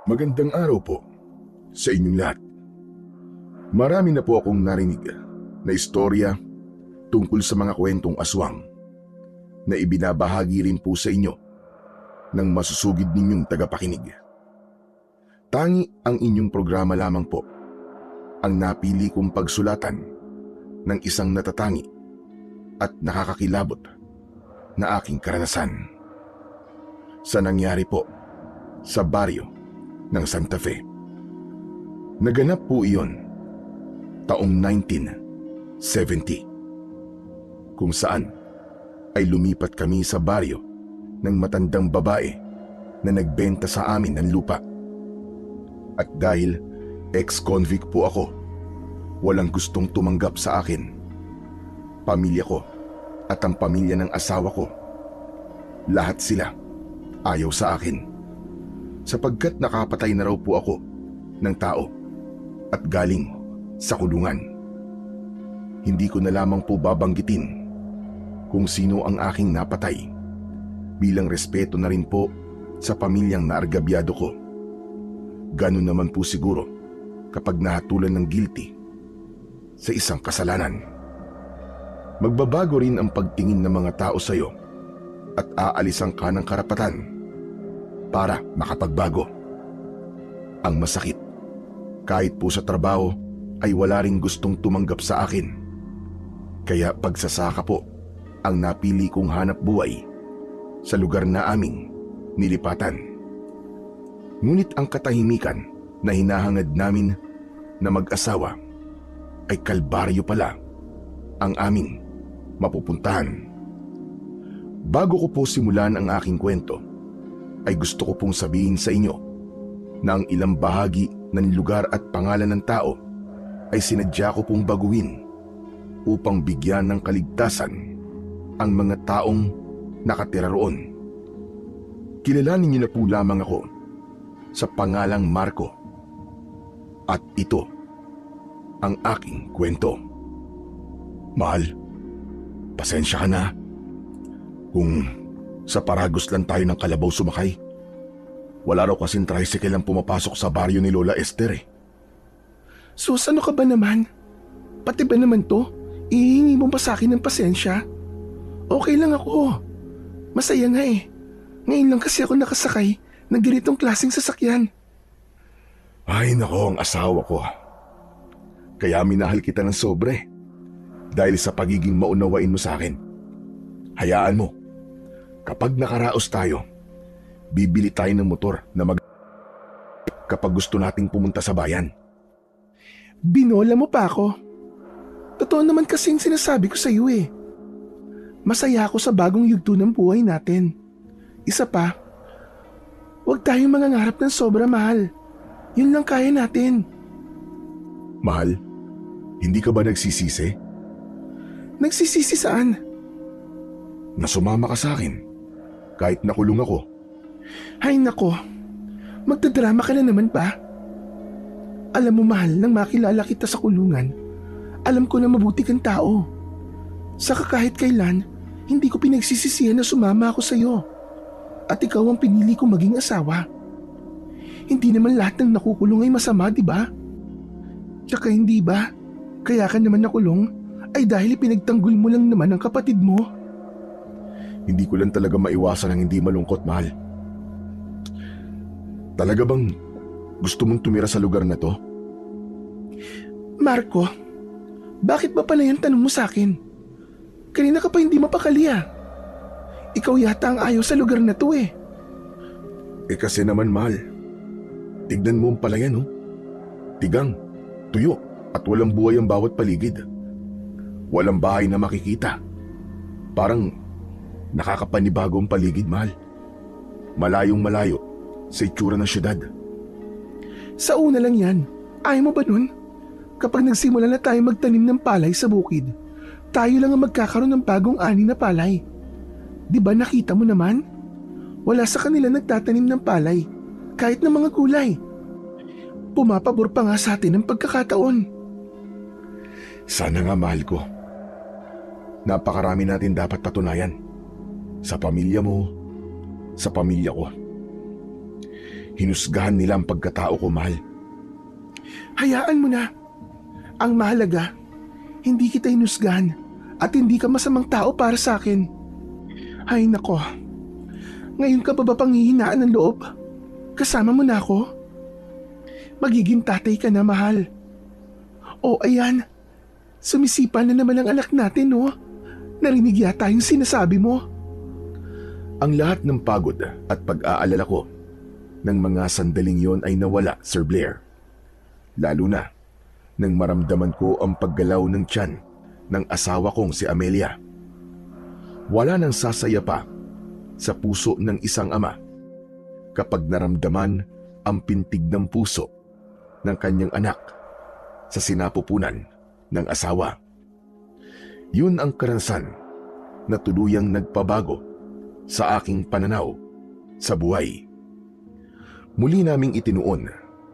Magandang araw po sa inyong lahat. Marami na po akong narinig na istorya tungkol sa mga kwentong aswang na ibinabahagi rin po sa inyo ng masusugid ninyong tagapakinig. Tangi ang inyong programa lamang po ang napili kong pagsulatan ng isang natatangi at nakakakilabot na aking karanasan sa nangyari po sa baryo ng Santa Fe. Naganap po iyon taong 1970, kung saan ay lumipat kami sa baryo ng matandang babae na nagbenta sa amin ng lupa. At dahil ex-convict po ako, walang gustong tumanggap sa akin. Pamilya ko at ang pamilya ng asawa ko, lahat sila ayaw sa akin, sapagkat nakapatay na raw po ako ng tao at galing sa kulungan. Hindi ko na lamang po babanggitin kung sino ang aking napatay, bilang respeto na rin po sa pamilyang naargabyado ko. Ganun naman po siguro kapag nahatulan ng guilty sa isang kasalanan. Magbabago rin ang pagtingin ng mga tao sa iyo at aalisan ka ng karapatan para makapagbago. Ang masakit, kahit po sa trabaho ay wala ring gustong tumanggap sa akin. Kaya pagsasaka po ang napili kong hanap buhay sa lugar na aming nilipatan. Ngunit ang katahimikan na hinahangad namin na mag-asawa ay kalbaryo pala ang aming mapupuntahan. Bago ko po simulan ang aking kwento, ay gusto ko pong sabihin sa inyo na ang ilang bahagi ng lugar at pangalan ng tao ay sinadya ko pong baguhin upang bigyan ng kaligtasan ang mga taong nakatira roon. Kilalanin niyo na po lamang ako sa pangalang Marco, at ito ang aking kwento. Mahal, pasensya ka na kung sa Paragos lang tayo ng kalabaw sumakay. Wala raw kasing tricycle ang pumapasok sa baryo ni Lola Esther eh. Sus, ano ka ba naman? Pati ba naman to? Ihingi mo pa sa akin ng pasensya? Okay lang ako. Masaya nga eh. Ngayon lang kasi ako nakasakay ng ganitong klaseng sasakyan. Ay nako, ang asawa ko. Kaya minahal kita ng sobre dahil sa pagiging maunawain mo sa akin. Hayaan mo, kapag nakaraos tayo, bibili tayo ng motor na kapag gusto nating pumunta sa bayan. Binola mo pa ako. Totoo naman kasing sinasabi ko sa iyo eh. Masaya ako sa bagong yugto ng buhay natin. Isa pa, huwag tayong mangangarap ng sobra, mahal. Yun lang kaya natin. Mahal, hindi ka ba nagsisisi? Nagsisisi saan? Na sumama ka sa akin kahit nakulong ako. Ay nako, magdadrama ka na naman ba? Alam mo mahal, nang makilala kita sa kulungan, alam ko na mabuti kang tao. Saka kahit kailan, hindi ko pinagsisisihan na sumama ako sa iyo. At ikaw ang pinili kong maging asawa. Hindi naman lahat ng nakukulong ay masama, di ba? Tsaka hindi ba, kaya ka naman nakulong ay dahil ipinagtanggol mo lang naman ang kapatid mo. Hindi ko lang talaga maiwasan ang hindi malungkot, mahal. Talaga bang gusto mong tumira sa lugar na to? Marco, bakit ba pala yung tanong mo sa akin? Kanina ka pa hindi mapakali ah. Ikaw yata ang ayaw sa lugar na to eh. Eh kasi naman, mahal. Tignan mo ang palayan, oh. Tigang, tuyo, at walang buhay ang bawat paligid. Walang bahay na makikita. Parang nakakapanibago ang paligid, mahal. Malayong malayo sa itsura ng syudad. Sa una lang yan. Ayaw mo ba nun? Kapag nagsimula na tayo magtanim ng palay sa bukid, tayo lang ang magkakaroon ng bagong ani na palay. Di ba nakita mo naman? Wala sa kanila nagtatanim ng palay, kahit ng mga gulay. Pumapabor pa nga sa atin ang pagkakataon. Sana nga, mahal ko. Napakarami natin dapat patunayan. Sa pamilya mo, sa pamilya ko. Hinusgahan nila ang pagkatao ko, mahal. Hayaan mo na. Ang mahalaga, hindi kita hinusgahan at hindi ka masamang tao para sa akin. Ay nako, ngayon ka pa ba panghihinaan ng loob? Kasama mo na ako? Magiging tatay ka na, mahal. O ayan, sumisipa na naman ang anak natin, no? Narinig yata yung sinasabi mo. Ang lahat ng pagod at pag-aalala ko ng mga sandaling yon ay nawala, Sir Blair. Lalo na nang maramdaman ko ang paggalaw ng tiyan ng asawa kong si Amelia. Wala nang sasaya pa sa puso ng isang ama kapag naramdaman ang pintig ng puso ng kanyang anak sa sinapupunan ng asawa. Yun ang karanasan na tuluyang nagpabago sa aking pananaw sa buhay. Muli naming itinuon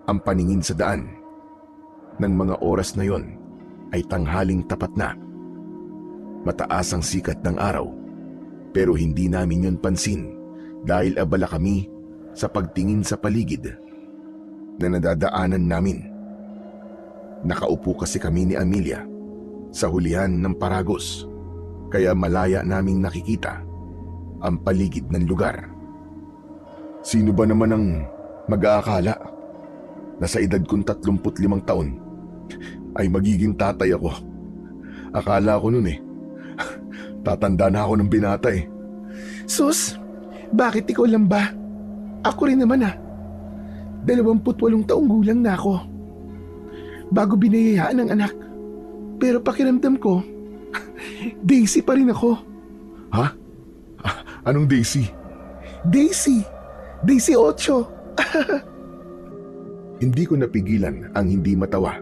ang paningin sa daan. Nang mga oras na yon ay tanghaling tapat na. Mataas ang sikat ng araw, pero hindi namin yon pansin dahil abala kami sa pagtingin sa paligid na nadadaanan namin. Nakaupo kasi kami ni Amelia sa hulihan ng Paragos, kaya malaya naming nakikita ang paligid ng lugar. Sino ba naman ang mag-aakala na sa edad kong 35 taon ay magiging tatay ako? Akala ko nun tatanda na ako ng binata . Sus, bakit ikaw lang ba? Ako rin naman 28 taong gulang na ako. Bago binayayaan ng anak. Pero pakiramdam ko, Daisy pa rin ako. Ha? Anong Daisy? Daisy 8. Hindi ko napigilan ang hindi matawa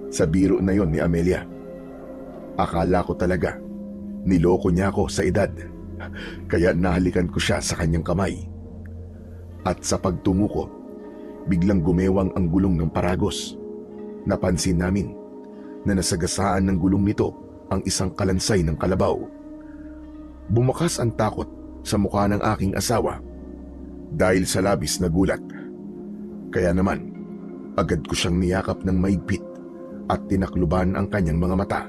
sa biro na yon ni Amelia. Akala ko talaga niloko niya ako sa edad, kaya nahalikan ko siya sa kanyang kamay. At sa pagtungo ko, biglang gumewang ang gulong ng Paragos. Napansin namin na nasagasaan ng gulong nito ang isang kalansay ng kalabaw. Bumakas ang takot sa mukha ng aking asawa dahil sa labis na gulat. Kaya naman, agad ko siyang niyakap ng maigpit at tinakluban ang kanyang mga mata.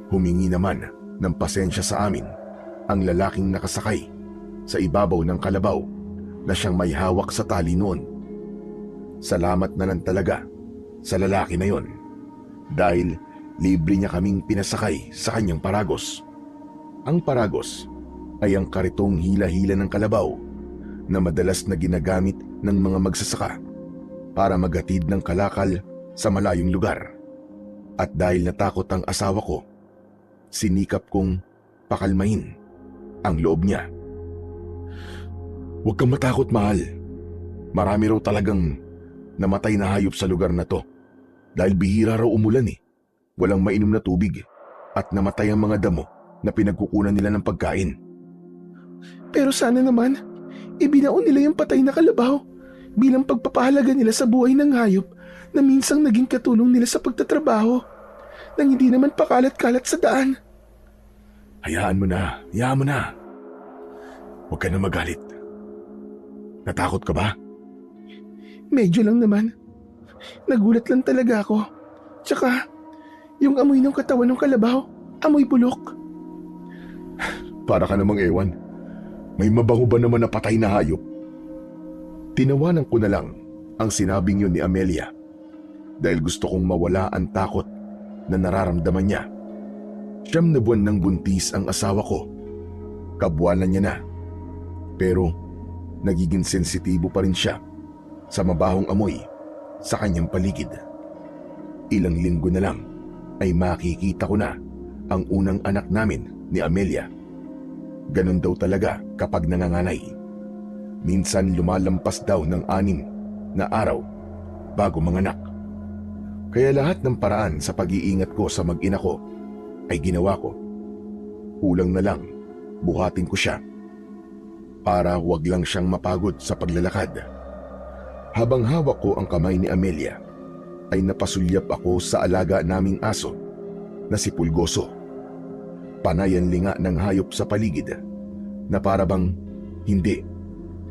Humingi naman ng pasensya sa amin ang lalaking nakasakay sa ibabaw ng kalabaw na siyang may hawak sa tali noon. Salamat na lang talaga sa lalaki na yon dahil libre niya kaming pinasakay sa kanyang Paragos. Ang Paragos ay ang karitong hila-hila ng kalabaw na madalas na ginagamit ng mga magsasaka para maghatid ng kalakal sa malayong lugar. At dahil natakot ang asawa ko, sinikap kong pakalmahin ang loob niya. Huwag kang matakot, mahal. Marami raw talagang namatay na hayop sa lugar na to dahil bihira raw umulan . Walang mainom na tubig at namatay ang mga damo na pinagkukunan nila ng pagkain. Pero sana naman, ibinaon nila yung patay na kalabaw bilang pagpapahalaga nila sa buhay ng hayop na minsang naging katulong nila sa pagtatrabaho nang hindi naman pakalat-kalat sa daan. Hayaan mo na. Huwag ka na magalit. Natakot ka ba? Medyo lang naman. Nagulat lang talaga ako. Tsaka, yung amoy ng katawan ng kalabaw, amoy bulok. Para ka namang ewan. May mabango ba naman na patay na hayop? Tinawanan ko na lang ang sinabing yun ni Amelia dahil gusto kong mawala ang takot na nararamdaman niya. 9 na buwan ng buntis ang asawa ko. Kabuwanan niya na. Pero nagiging sensitibo pa rin siya sa mabahong amoy sa kanyang paligid. Ilang linggo na lang ay makikita ko na ang unang anak namin ni Amelia. Ganon daw talaga kapag nanganganay. Minsan lumalampas daw ng 6 na araw bago manganak. Kaya lahat ng paraan sa pag-iingat ko sa mag-ina ko ay ginawa ko. Kulang na lang, buhatin ko siya para wag lang siyang mapagod sa paglalakad. Habang hawak ko ang kamay ni Amelia, ay napasulyap ako sa alaga naming aso na si Pulgoso. Panay ang linga ng hayop sa paligid na para bang hindi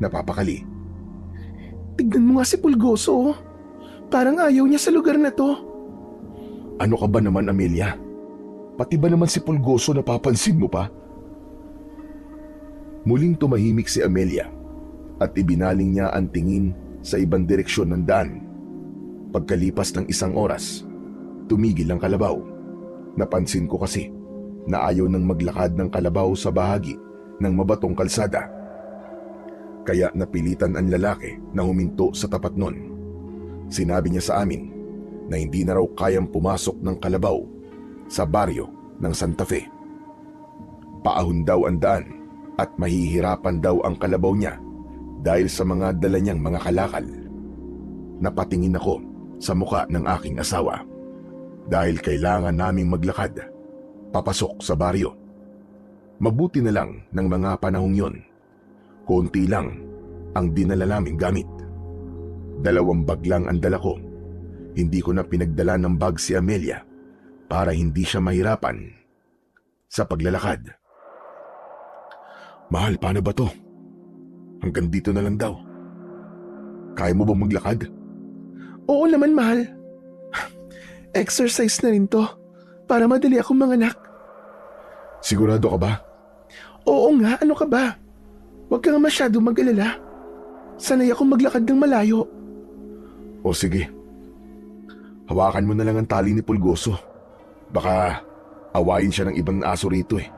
napapakali. Tignan mo nga si Pulgoso. Oh. Parang ayaw niya sa lugar na to. Ano ka ba naman, Amelia? Pati ba naman si Pulgoso napapansin mo pa? Muling tumahimik si Amelia at ibinaling niya ang tingin sa ibang direksyon ng daan. Pagkalipas ng isang oras, tumigil ang kalabaw. Napansin ko kasi na ayaw nang maglakad ng kalabaw sa bahagi ng mabatong kalsada. Kaya napilitan ang lalaki na huminto sa tapat nun. Sinabi niya sa amin na hindi na raw kayang pumasok ng kalabaw sa baryo ng Santa Fe. Paahon daw ang daan at mahihirapan daw ang kalabaw niya dahil sa mga dala niyang mga kalakal. Napatingin ako sa muka ng aking asawa dahil kailangan naming maglakad papasok sa baryo. Mabuti na lang ng mga panahong yon. Konti lang ang dinala naming gamit. 2 bag lang ang dala ko. Hindi ko na pinagdala ng bag si Amelia para hindi siya mahirapan sa paglalakad. Mahal, paano ba to? Hanggang dito na lang daw. Kaya mo bang maglakad? Oo naman, mahal. Exercise na rin to para madali akong manganak. Sigurado ka ba? Oo nga, ano ka ba? Huwag ka nga masyado mag-alala. Sanay akong maglakad ng malayo. O sige. Hawakan mo na lang ang tali ni Pulgoso. Baka awayin siya ng ibang aso rito eh.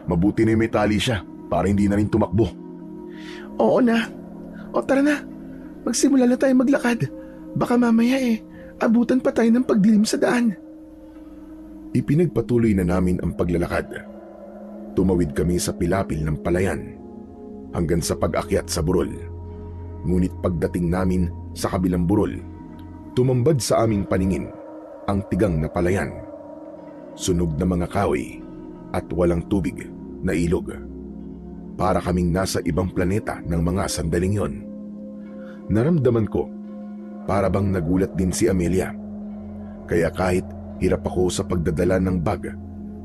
Mabuti na may tali siya para hindi na rin tumakbo. Oo na. O tara na. Magsimula na tayo maglakad. Baka mamaya abutan pa tayo ng pagdilim sa daan. Ipinagpatuloy na namin ang paglalakad. Tumawid kami sa pilapil ng palayan hanggang sa pag-akyat sa burol. Ngunit pagdating namin sa kabilang burol, tumambad sa aming paningin ang tigang na palayan. Sunog na mga kahoy at walang tubig na ilog. Para kaming nasa ibang planeta ng mga sandaling yon. Naramdaman ko para bang nagulat din si Amelia. Kaya kahit hirap ako sa pagdadala ng bag,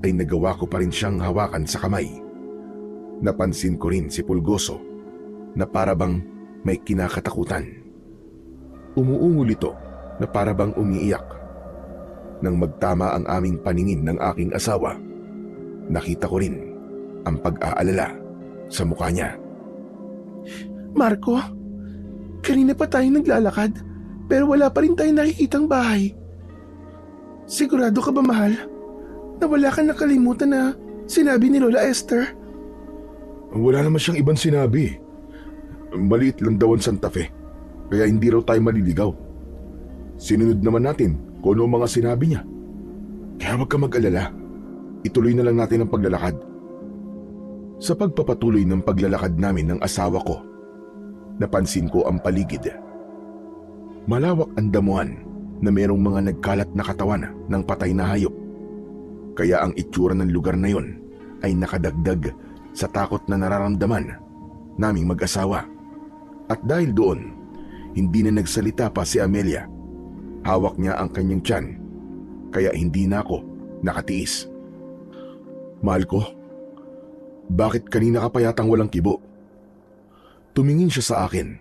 ay nagawa ko pa rin siyang hawakan sa kamay. Napansin ko rin si Pulgoso na para bang may kinakatakutan. Umuungol ito na para bang umiiyak. Nang magtama ang aming paningin ng aking asawa, nakita ko rin ang pag-aalala sa mukha niya. Marco, kanina pa tayo naglalakad pero wala pa rin tayong nakikitang bahay. Sigurado ka ba, mahal, na wala kang nakalimutan na sinabi ni Lola Esther? Wala naman siyang ibang sinabi. Maliit lang daw ang Santa Fe, kaya hindi raw tayo maliligaw. Sinunod naman natin kung ano ang mga sinabi niya. Kaya huwag ka mag-alala. Ituloy na lang natin ang paglalakad. Sa pagpapatuloy ng paglalakad namin ng asawa ko, napansin ko ang paligid. Malawak ang damuhan na mayroong mga nagkalat na katawan ng patay na hayop. Kaya ang itsura ng lugar na yon ay nakadagdag sa takot na nararamdaman naming mag-asawa. At dahil doon, hindi na nagsalita pa si Amelia. Hawak niya ang kanyang tiyan, kaya hindi na ako nakatiis. Mahal ko, bakit kanina ka pa yatang walang kibo? Tumingin siya sa akin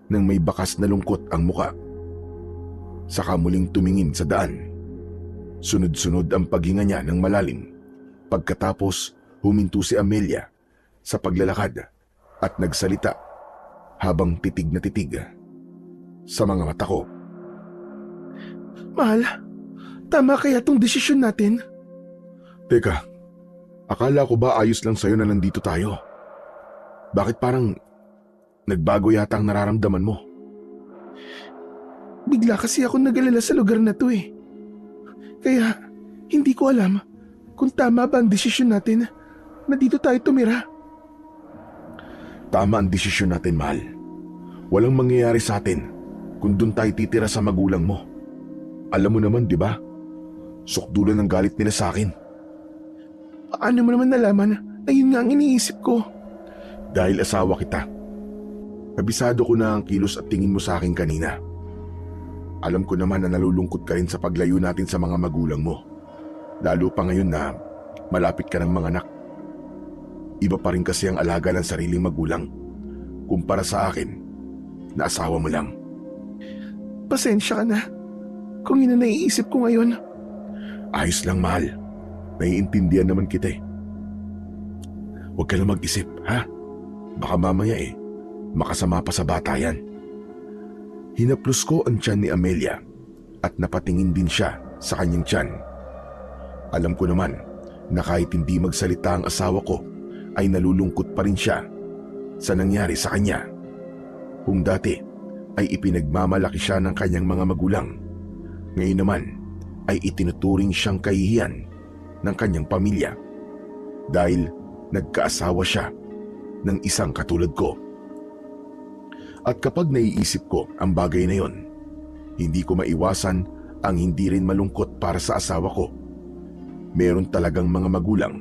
nang may bakas na lungkot ang muka. Saka muling tumingin sa daan. Sunod-sunod ang paghinga niya ng malalim. Pagkatapos, huminto si Amelia sa paglalakad at nagsalita habang titig na titig sa mga mata ko. Mahal, tama kaya tong desisyon natin? Teka, akala ko ba ayos lang sa'yo na nandito tayo? Bakit parang nagbago yata ang nararamdaman mo? Bigla kasi ako nag-alala sa lugar na to eh. Kaya hindi ko alam kung tama ba ang desisyon natin na dito tayo tumira. Tama ang desisyon natin, mahal. Walang mangyayari sa atin kung doon tayo titira sa magulang mo. Alam mo naman, di ba? Sukdulan ng galit nila sa akin. Paano mo naman nalaman na yun nga ang iniisip ko? Dahil asawa kita. Kabisado ko na ang kilos at tingin mo sa akin kanina. Alam ko naman na nalulungkot ka rin sa paglayo natin sa mga magulang mo. Lalo pa ngayon na malapit ka ng mga anak. Iba pa rin kasi ang alaga ng sariling magulang kumpara sa akin na asawa mo lang. Pasensya ka na kung yun ang naiisip ko ngayon. Ayos lang, mahal. Naiintindihan naman kita eh. Huwag ka lang mag-isip, ha? Baka mamaya makasama pa sa bata yan. Hinaplos ko ang tiyan ni Amelia at napatingin din siya sa kanyang tiyan. Alam ko naman na kahit hindi magsalita ang asawa ko ay nalulungkot pa rin siya sa nangyari sa kanya. Kung dati ay ipinagmamalaki siya ng kanyang mga magulang, ngayon naman ay itinuturing siyang kahihiyan ng kanyang pamilya dahil nagkaasawa siya ng isang katulad ko. At kapag naiisip ko ang bagay na yon, hindi ko maiwasan ang hindi rin malungkot para sa asawa ko. Meron talagang mga magulang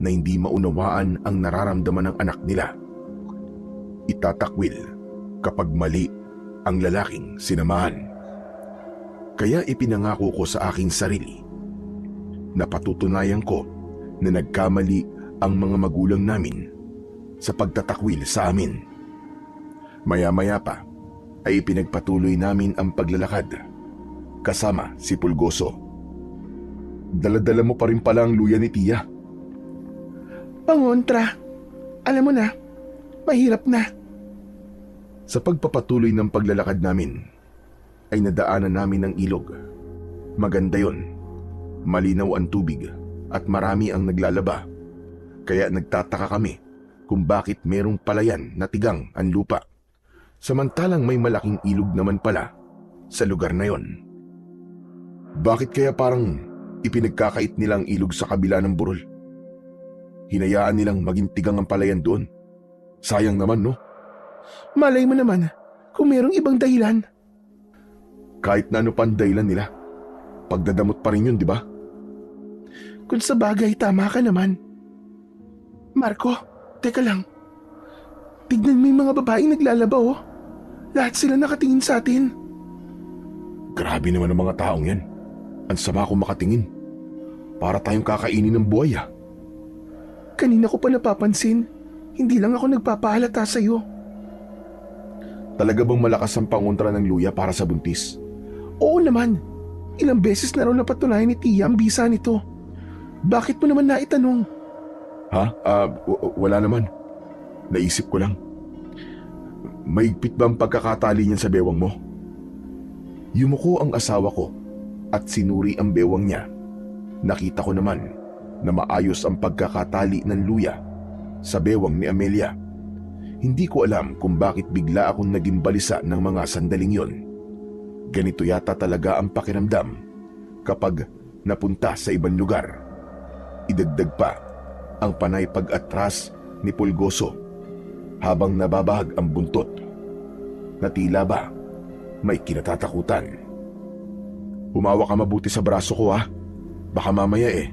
na hindi maunawaan ang nararamdaman ng anak nila. Itatakwil kapag mali ang lalaking sinamahan. Kaya ipinangako ko sa aking sarili na patutunayan ko na nagkamali ang mga magulang namin sa pagtatakwil sa amin. Maya-maya pa ay ipinagpatuloy namin ang paglalakad kasama si Pulgoso. Dala-dala mo pa rin pala ang luya ni Tia. Pangontra, alam mo na, mahirap na. Sa pagpapatuloy ng paglalakad namin, ay nadaanan namin ang ilog. Maganda yon. Malinaw ang tubig at marami ang naglalaba. Kaya nagtataka kami kung bakit merong palayan na tigang ang lupa. Samantalang may malaking ilog naman pala sa lugar na yon. Bakit kaya parang ipinagkakait nila ang ilog sa kabila ng burol? Hinayaan nilang maging tigang ang palayan doon. Sayang naman, no? Malay mo naman kung merong ibang dahilan. Kahit na ano pa ang dahilan nila, pagdadamot pa rin yun, di ba? Kung sa bagay, tama ka naman. Marco, teka lang. Tignan mo yung mga babaeng naglalaba, oh. Lahat sila nakatingin sa atin. Grabe naman ang mga taong yan. Ang sama kong makatingin. Para tayong kakainin ng buhay, ah. Kanina ko pa napapansin. Hindi lang ako nagpapahalata sa'yo. Talaga bang malakas ang pangontra ng luya para sa buntis? Oo naman. Ilang beses na raw napatunayan ni Tia ang bisa nito. Bakit mo naman naitanong? Ha? Wala naman. Naisip ko lang. Maigpit ba ang pagkakatali niyan sa bewang mo? Yumuko ang asawa ko at sinuri ang bewang niya. Nakita ko naman na maayos ang pagkakatali ng luya sa bewang ni Amelia. Hindi ko alam kung bakit bigla akong naging balisa ng mga sandaling yon. Ganito yata talaga ang pakiramdam kapag napunta sa ibang lugar. Idagdag pa ang panay pag-atras ni Pulgoso habang nababahag ang buntot na tila ba may kinatatakutan. Humawa ka mabuti sa braso ko, ha. Baka mamaya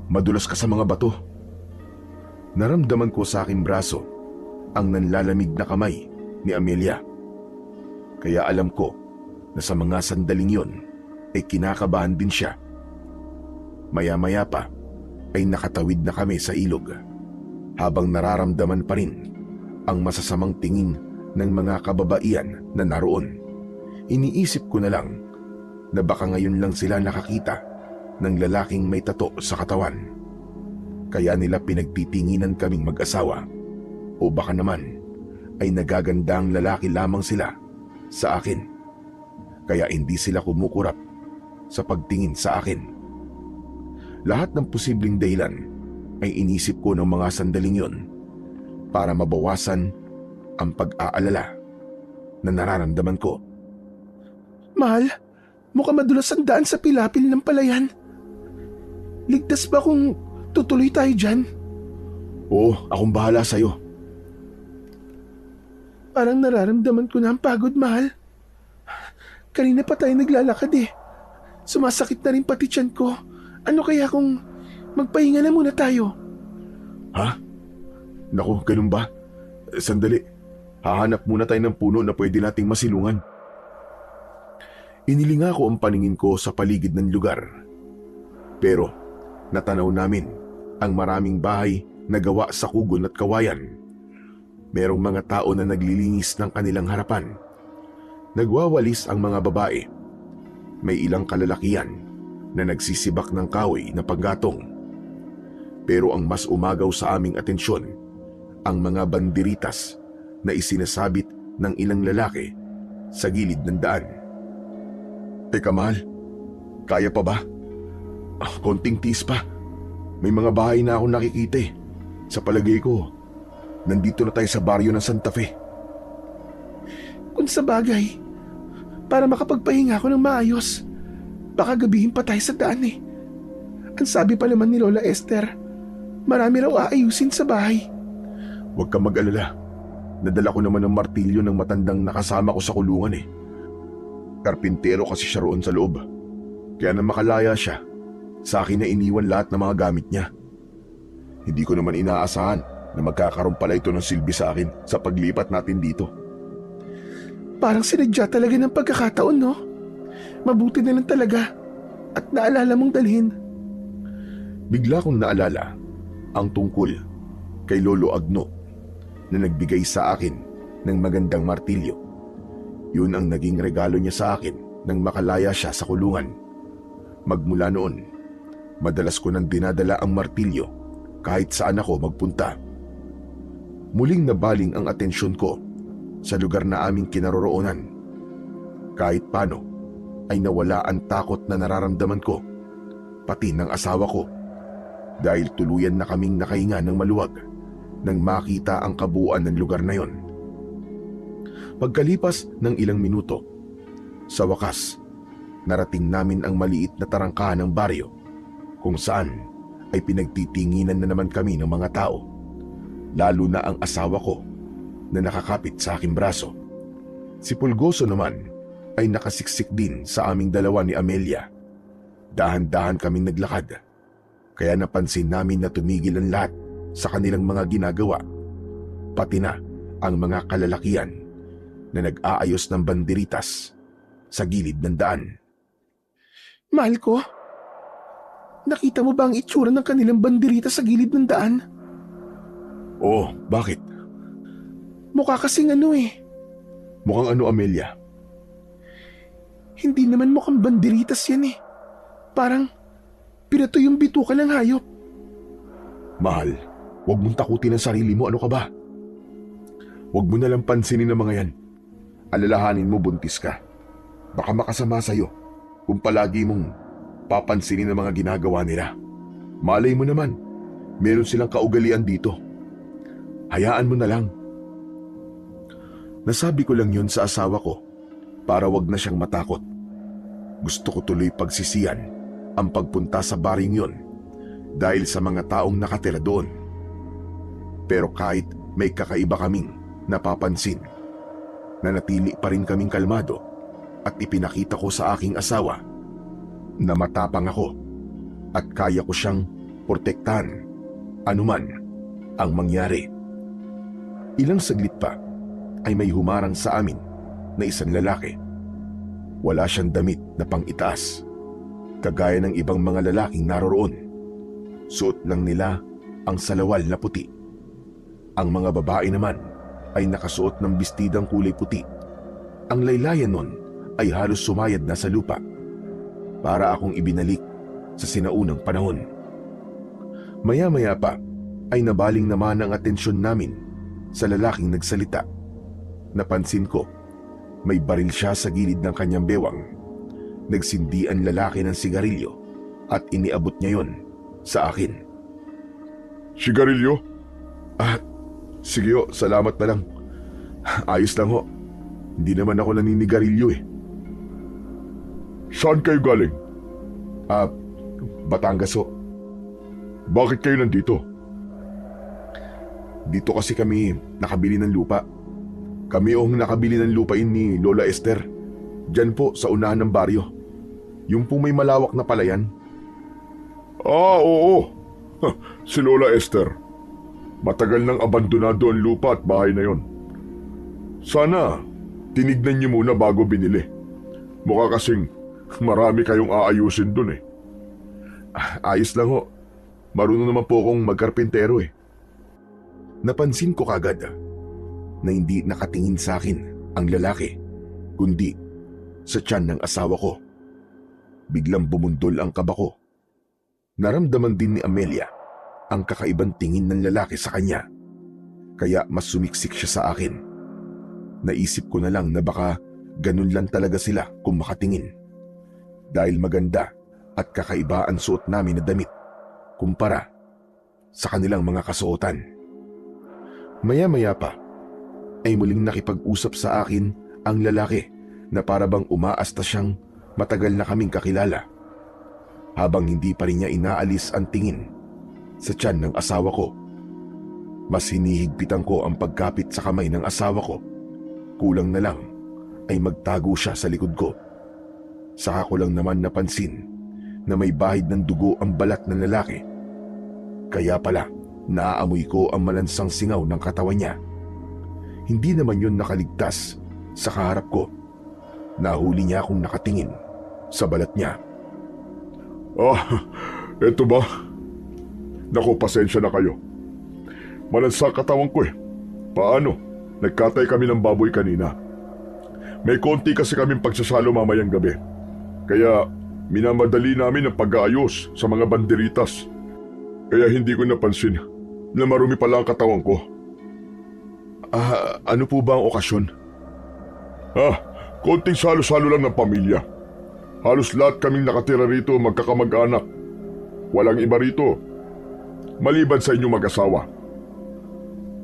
madulas ka sa mga bato. Naramdaman ko sa aking braso ang nanlalamig na kamay ni Amelia. Kaya alam ko na sa mga sandaling yon ay kinakabahan din siya. Maya-maya pa ay nakatawid na kami sa ilog habang nararamdaman pa rin ang masasamang tingin ng mga kababaihan na naroon. Iniisip ko na lang na baka ngayon lang sila nakakita ng lalaking may tato sa katawan. Kaya nila pinagtitinginan kaming mag-asawa. O baka naman ay nagagandang lalaki lamang sila sa akin. Kaya hindi sila kumukurap sa pagtingin sa akin. Lahat ng posibleng dahilan ay inisip ko ng mga sandaling yon para mabawasan ang pag-aalala na nararamdaman ko. Mahal, mukhang madulas ang daan sa pilapil ng palayan. Ligtas ba kung tutuloy tayo dyan? Oo, akong bahala sa'yo. Parang nararamdaman ko na ang pagod, mahal. Kanina pa tayo naglalakad eh. Sumasakit na rin pati tiyan ko. Ano kaya kung magpahinga na muna tayo? Ha? Naku, ganun ba? Sandali. Hahanap muna tayo ng puno na pwede nating masilungan. Inilinga ko ang paningin ko sa paligid ng lugar. Pero natanaw namin ang maraming bahay na gawa sa kugon at kawayan. Merong mga tao na naglilinis ng kanilang harapan. Nagwawalis ang mga babae. May ilang kalalakihan na nagsisibak ng kahoy na panggatong. Pero ang mas umagaw sa aming atensyon, ang mga banderitas na isinasabit ng ilang lalaki sa gilid ng daan. Teka mahal, kaya pa ba? Konting tiis pa. May mga bahay na akong nakikita eh. Sa palagay ko, nandito na tayo sa baryo ng Santa Fe. Kung sa bagay, para makapagpahinga ako ng maayos, baka gabihin pa tayo sa daan eh. Ang sabi pa naman ni Lola Esther, marami raw aayusin sa bahay. Huwag kang mag-alala. Nadala ko naman ng martilyo ng matandang nakasama ko sa kulungan eh. Karpintero kasi siya roon sa loob. Kaya na makalaya siya, sa akin na iniwan lahat ng mga gamit niya. Hindi ko naman inaasahan na magkakaroon pala ito ng silbi sa akin sa paglipat natin dito. Parang sinadya talaga ng pagkakataon, no? Mabuti na lang talaga at naalala mong dalhin. Bigla kong naalala ang tungkol kay Lolo Agno na nagbigay sa akin ng magandang martilyo. Yun ang naging regalo niya sa akin nang makalaya siya sa kulungan. Magmula noon, madalas ko nang dinadala ang martilyo kahit saan ako magpunta. Muling nabaling ang atensyon ko sa lugar na aming kinaroroonan. Kahit paano ay nawala ang takot na nararamdaman ko, pati ng asawa ko, dahil tuluyan na kaming nakahinga ng maluwag nang makita ang kabuuan ng lugar na yon. Pagkalipas ng ilang minuto, sa wakas, narating namin ang maliit na tarangkahan ng baryo kung saan ay pinagtitinginan na naman kami ng mga tao, lalo na ang asawa ko na nakakapit sa aking braso. Si Pulgoso naman ay nakasiksik din sa aming dalawa ni Amelia. Dahan-dahan kaming naglakad, kaya napansin namin na tumigil ang lahat sa kanilang mga ginagawa, pati na ang mga kalalakihan na nag-aayos ng banderitas sa gilid ng daan. Mahal ko, nakita mo ba ang itsura ng kanilang banderita sa gilid ng daan? Oo, bakit? Mukha kasing ano eh. Mukhang ano, Amelia? Hindi naman mukhang banderitas yan eh. Parang pinato yung bituka ng hayop. Mahal, huwag mong takutin ang sarili mo. Ano ka ba? Huwag mo nalang pansinin ang mga yan. Alalahanin mo, buntis ka. Baka makasama sa'yo kung palagi mong papansinin ang mga ginagawa nila. Malay mo naman, meron silang kaugalian dito. Hayaan mo na lang. Nasabi ko lang yun sa asawa ko para wag na siyang matakot. Gusto ko tuloy pagsisiyan ang pagpunta sa baring yun dahil sa mga taong nakatira doon. Pero kahit may kakaiba kaming napapansin, nanatili pa rin kaming kalmado at ipinakita ko sa aking asawa na matapang ako at kaya ko siyang protektahan anuman ang mangyari. Ilang saglit pa ay may humarang sa amin na isang lalaki. Wala siyang damit na pang-itaas, kagaya ng ibang mga lalaking naroroon. Suot lang nila ang salawal na puti. Ang mga babae naman ay nakasuot ng bestidang kulay puti. Ang laylayan nun ay halos sumayad na sa lupa, para akong ibinalik sa sinaunang panahon. Maya-maya pa ay nabaling naman ang atensyon namin sa lalaking nagsalita. Napansin ko, may baril siya sa gilid ng kanyang bewang. Nagsindi ang lalaki ng sigarilyo at iniabot niya yon sa akin. Sigarilyo? Sige ho, salamat na lang. Ayos lang ho. Hindi naman ako naninigarilyo eh. Saan kayo galing? Batangas ho. Bakit kayo nandito? Dito kasi kami nakabili ng lupa. Kami ang nakabili ng lupain ni Lola Esther. Diyan po sa unahan ng baryo. Yung po may malawak na palayan. Oo. Si Lola Esther. Matagal nang abandonado ang lupa at bahay na yon. Sana tinignan niyo muna bago binili. Mukha kasing marami kayong aayusin dun eh. Ayos lang ho. Marunong naman po akong magkarpintero eh. Napansin ko kagad na hindi nakatingin sa akin ang lalaki kundi sa tiyan ng asawa ko. Biglang bumundol ang kaba ko. Naramdaman din ni Amelia ang kakaibang tingin ng lalaki sa kanya. Kaya mas sumiksik siya sa akin. Naisip ko na lang na baka ganun lang talaga sila kung makatingin. Dahil maganda at kakaiba ang suot namin na damit kumpara sa kanilang mga kasuotan. Maya-maya pa ay muling nakipag-usap sa akin ang lalaki na para bang umaasta siyang matagal na kaming kakilala. Habang hindi pa rin niya inaalis ang tingin sa tiyan ng asawa ko. Mas hinihigpitan ko ang pagkapit sa kamay ng asawa ko. Kulang na lang ay magtago siya sa likod ko. Saka ko lang naman napansin na may bahid ng dugo ang balat ng lalaki. Kaya pala naaamoy ko ang malansang singaw ng katawan niya. Hindi naman yun nakaligtas sa kaharap ko. Nahuli niya akong nakatingin sa balat niya. Eto ba? Naku, pasensya na kayo. Malansa katawan ko eh. Paano? Nagkatay kami ng baboy kanina. May konti kasi kaming pagsasalo mamayang gabi. Kaya minamadali namin ang pag-aayos sa mga banderitas. Kaya hindi ko napansin na marumi pala ang katawan ko. Ano po ba ang okasyon? Konting salo-salo lang ng pamilya. Halos lahat kaming nakatira rito magkakamag-anak. Walang iba rito, maliban sa inyong mag-asawa.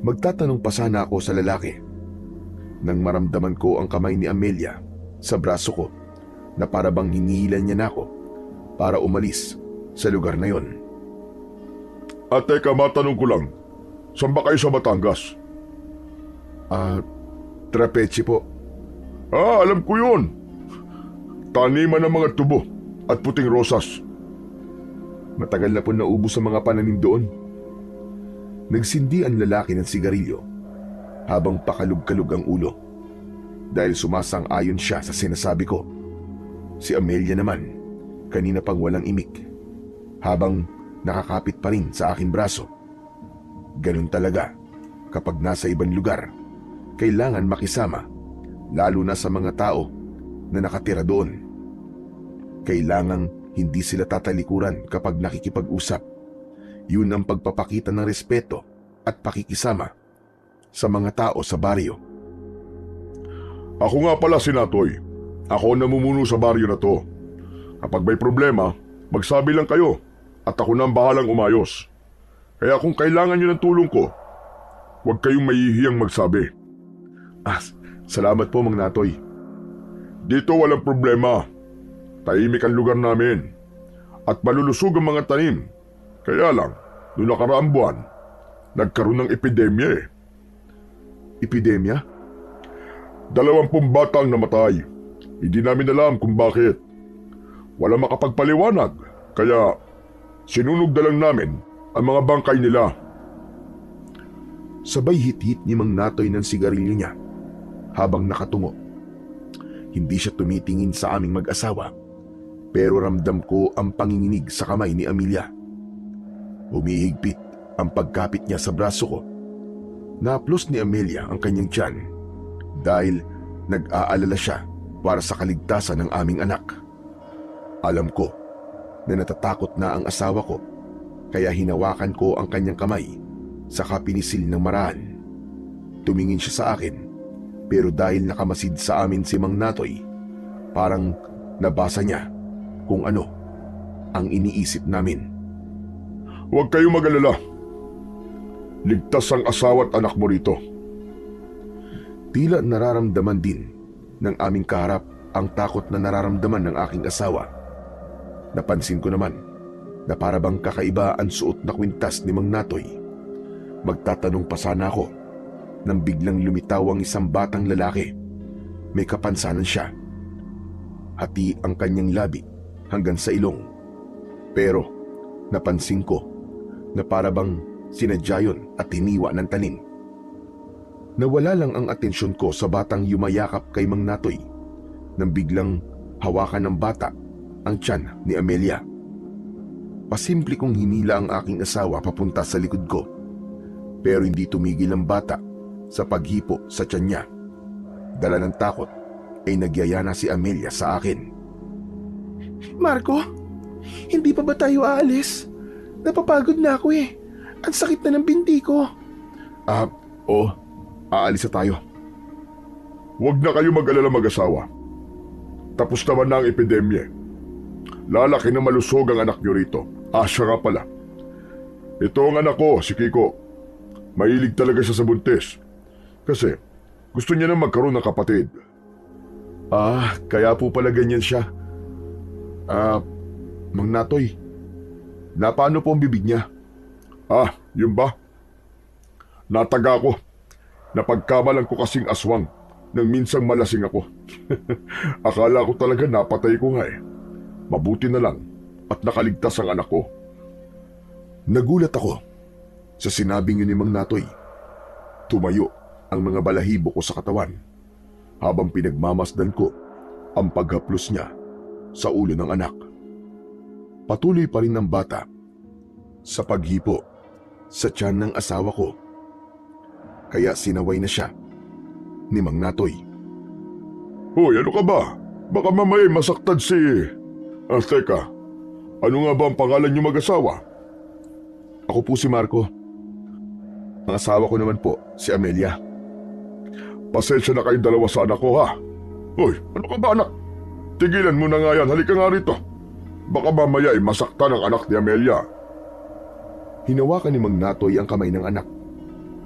Magtatanong pa sana ako sa lalaki nang maramdaman ko ang kamay ni Amelia sa braso ko na para bang hinihilan niya na ako para umalis sa lugar na yon. At teka, matanong ko lang, saan ba kayo sa Batangas? Trapeche po. Alam ko yun. Taniman ng mga tubo at puting rosas. Matagal na po naubos sa mga pananim doon. Nagsindi ang lalaki ng sigarilyo habang pakalug-kalug ang ulo dahil sumasang-ayon siya sa sinasabi ko. Si Amelia naman, kanina pang walang imik habang nakakapit pa rin sa aking braso. Ganun talaga kapag nasa ibang lugar, kailangan makisama lalo na sa mga tao na nakatira doon. Kailangang hindi sila tatalikuran kapag nakikipag-usap. Yun ang pagpapakita ng respeto at pakikisama sa mga tao sa baryo. Ako nga pala si Natoy. Ako ang namumuno sa baryo na to. Kapag may problema, magsabi lang kayo at ako na ang bahalang umayos. Kaya kung kailangan nyo ng tulong ko, huwag kayong mahihiyang magsabi. Salamat po, Mang Natoy. Dito walang problema. Tahimik ang lugar namin at malulusog ang mga tanim. Kaya lang, noong nakaraang buwan, nagkaroon ng epidemya eh. Epidemya? 20 batang namatay. Hindi namin alam kung bakit. Wala makapagpaliwanag, kaya sinunog na lang namin ang mga bangkay nila. Sabay hit-hit ni Mang Natoy ng sigarilyo niya habang nakatungo. Hindi siya tumitingin sa aming mag-asawa, pero ramdam ko ang panginginig sa kamay ni Amelia. Humihigpit ang pagkapit niya sa braso ko. Naplos ni Amelia ang kanyang tiyan dahil nag-aalala siya para sa kaligtasan ng aming anak. Alam ko na natatakot na ang asawa ko, kaya hinawakan ko ang kanyang kamay sa pinisil ng maraan. Tumingin siya sa akin, pero dahil nakamasid sa amin si Mang Natoy, parang nabasa niya kung ano ang iniisip namin. Huwag kayong mag-alala. Ligtas ang asawa at anak mo rito. Tila nararamdaman din ng aming kaharap ang takot na nararamdaman ng aking asawa. Napansin ko naman na para bang kakaiba ang suot na kwintas ni Mang Natoy. Magtatanong pa sana ako nang biglang lumitaw ang isang batang lalaki. May kapansanan siya. Hati ang kanyang labi hanggang sa ilong. Pero napansin ko na para bang sinadya yun at hiniwa ng tanim. Nawala lang ang atensyon ko sa batang yumayakap kay Mang Natoy nang biglang hawakan ng bata ang tiyan ni Amelia. Pasimple kong hinila ang aking asawa papunta sa likod ko, pero hindi tumigil ang bata sa paghipo sa tiyan niya. Dala ng takot ay nagyaya na si Amelia sa akin. Marco, hindi pa ba tayo aalis? Napapagod na ako eh. Ang sakit na ng binti ko. Oo, aalis na tayo. Huwag na kayo mag-alala mag-asawa. Tapos naman na ang epidemya. Lalaki na malusog ang anak niyo rito. Siya nga pala. Ito ang anak ko, si Kiko. Mahilig talaga siya sa buntis. Kasi gusto niya na magkaroon ng kapatid. Kaya po pala ganyan siya. Mang Natoy, paano po ang bibig niya? Yun ba? Nataga ko. Napagkamalan ko kasing aswang nang minsang malasing ako. Akala ko talaga napatay ko nga eh. Mabuti na lang at nakaligtas ang anak ko. Nagulat ako sa sinabing yun ni Mang Natoy. Tumayo ang mga balahibo ko sa katawan habang pinagmamasdan ko ang paghaplos niya sa ulo ng anak. Patuloy pa rin ng bata sa paghipo sa tiyan ng asawa ko. Kaya sinaway na siya ni Mang Natoy. Hoy, ano ka ba? Baka mamaya masaktan si... teka, ano nga ba ang pangalan niyo mag-asawa? Ako po si Marco. Ang asawa ko naman po, si Amelia. Pasensya na kayong dalawa sa anak ko, ha? Hoy, ano ka ba, anak? Tigilan mo na nga yan, halika nga rito. Baka mamaya ay masaktan ang anak ni Amelia. Hinawakan ni Mang Natoy ang kamay ng anak.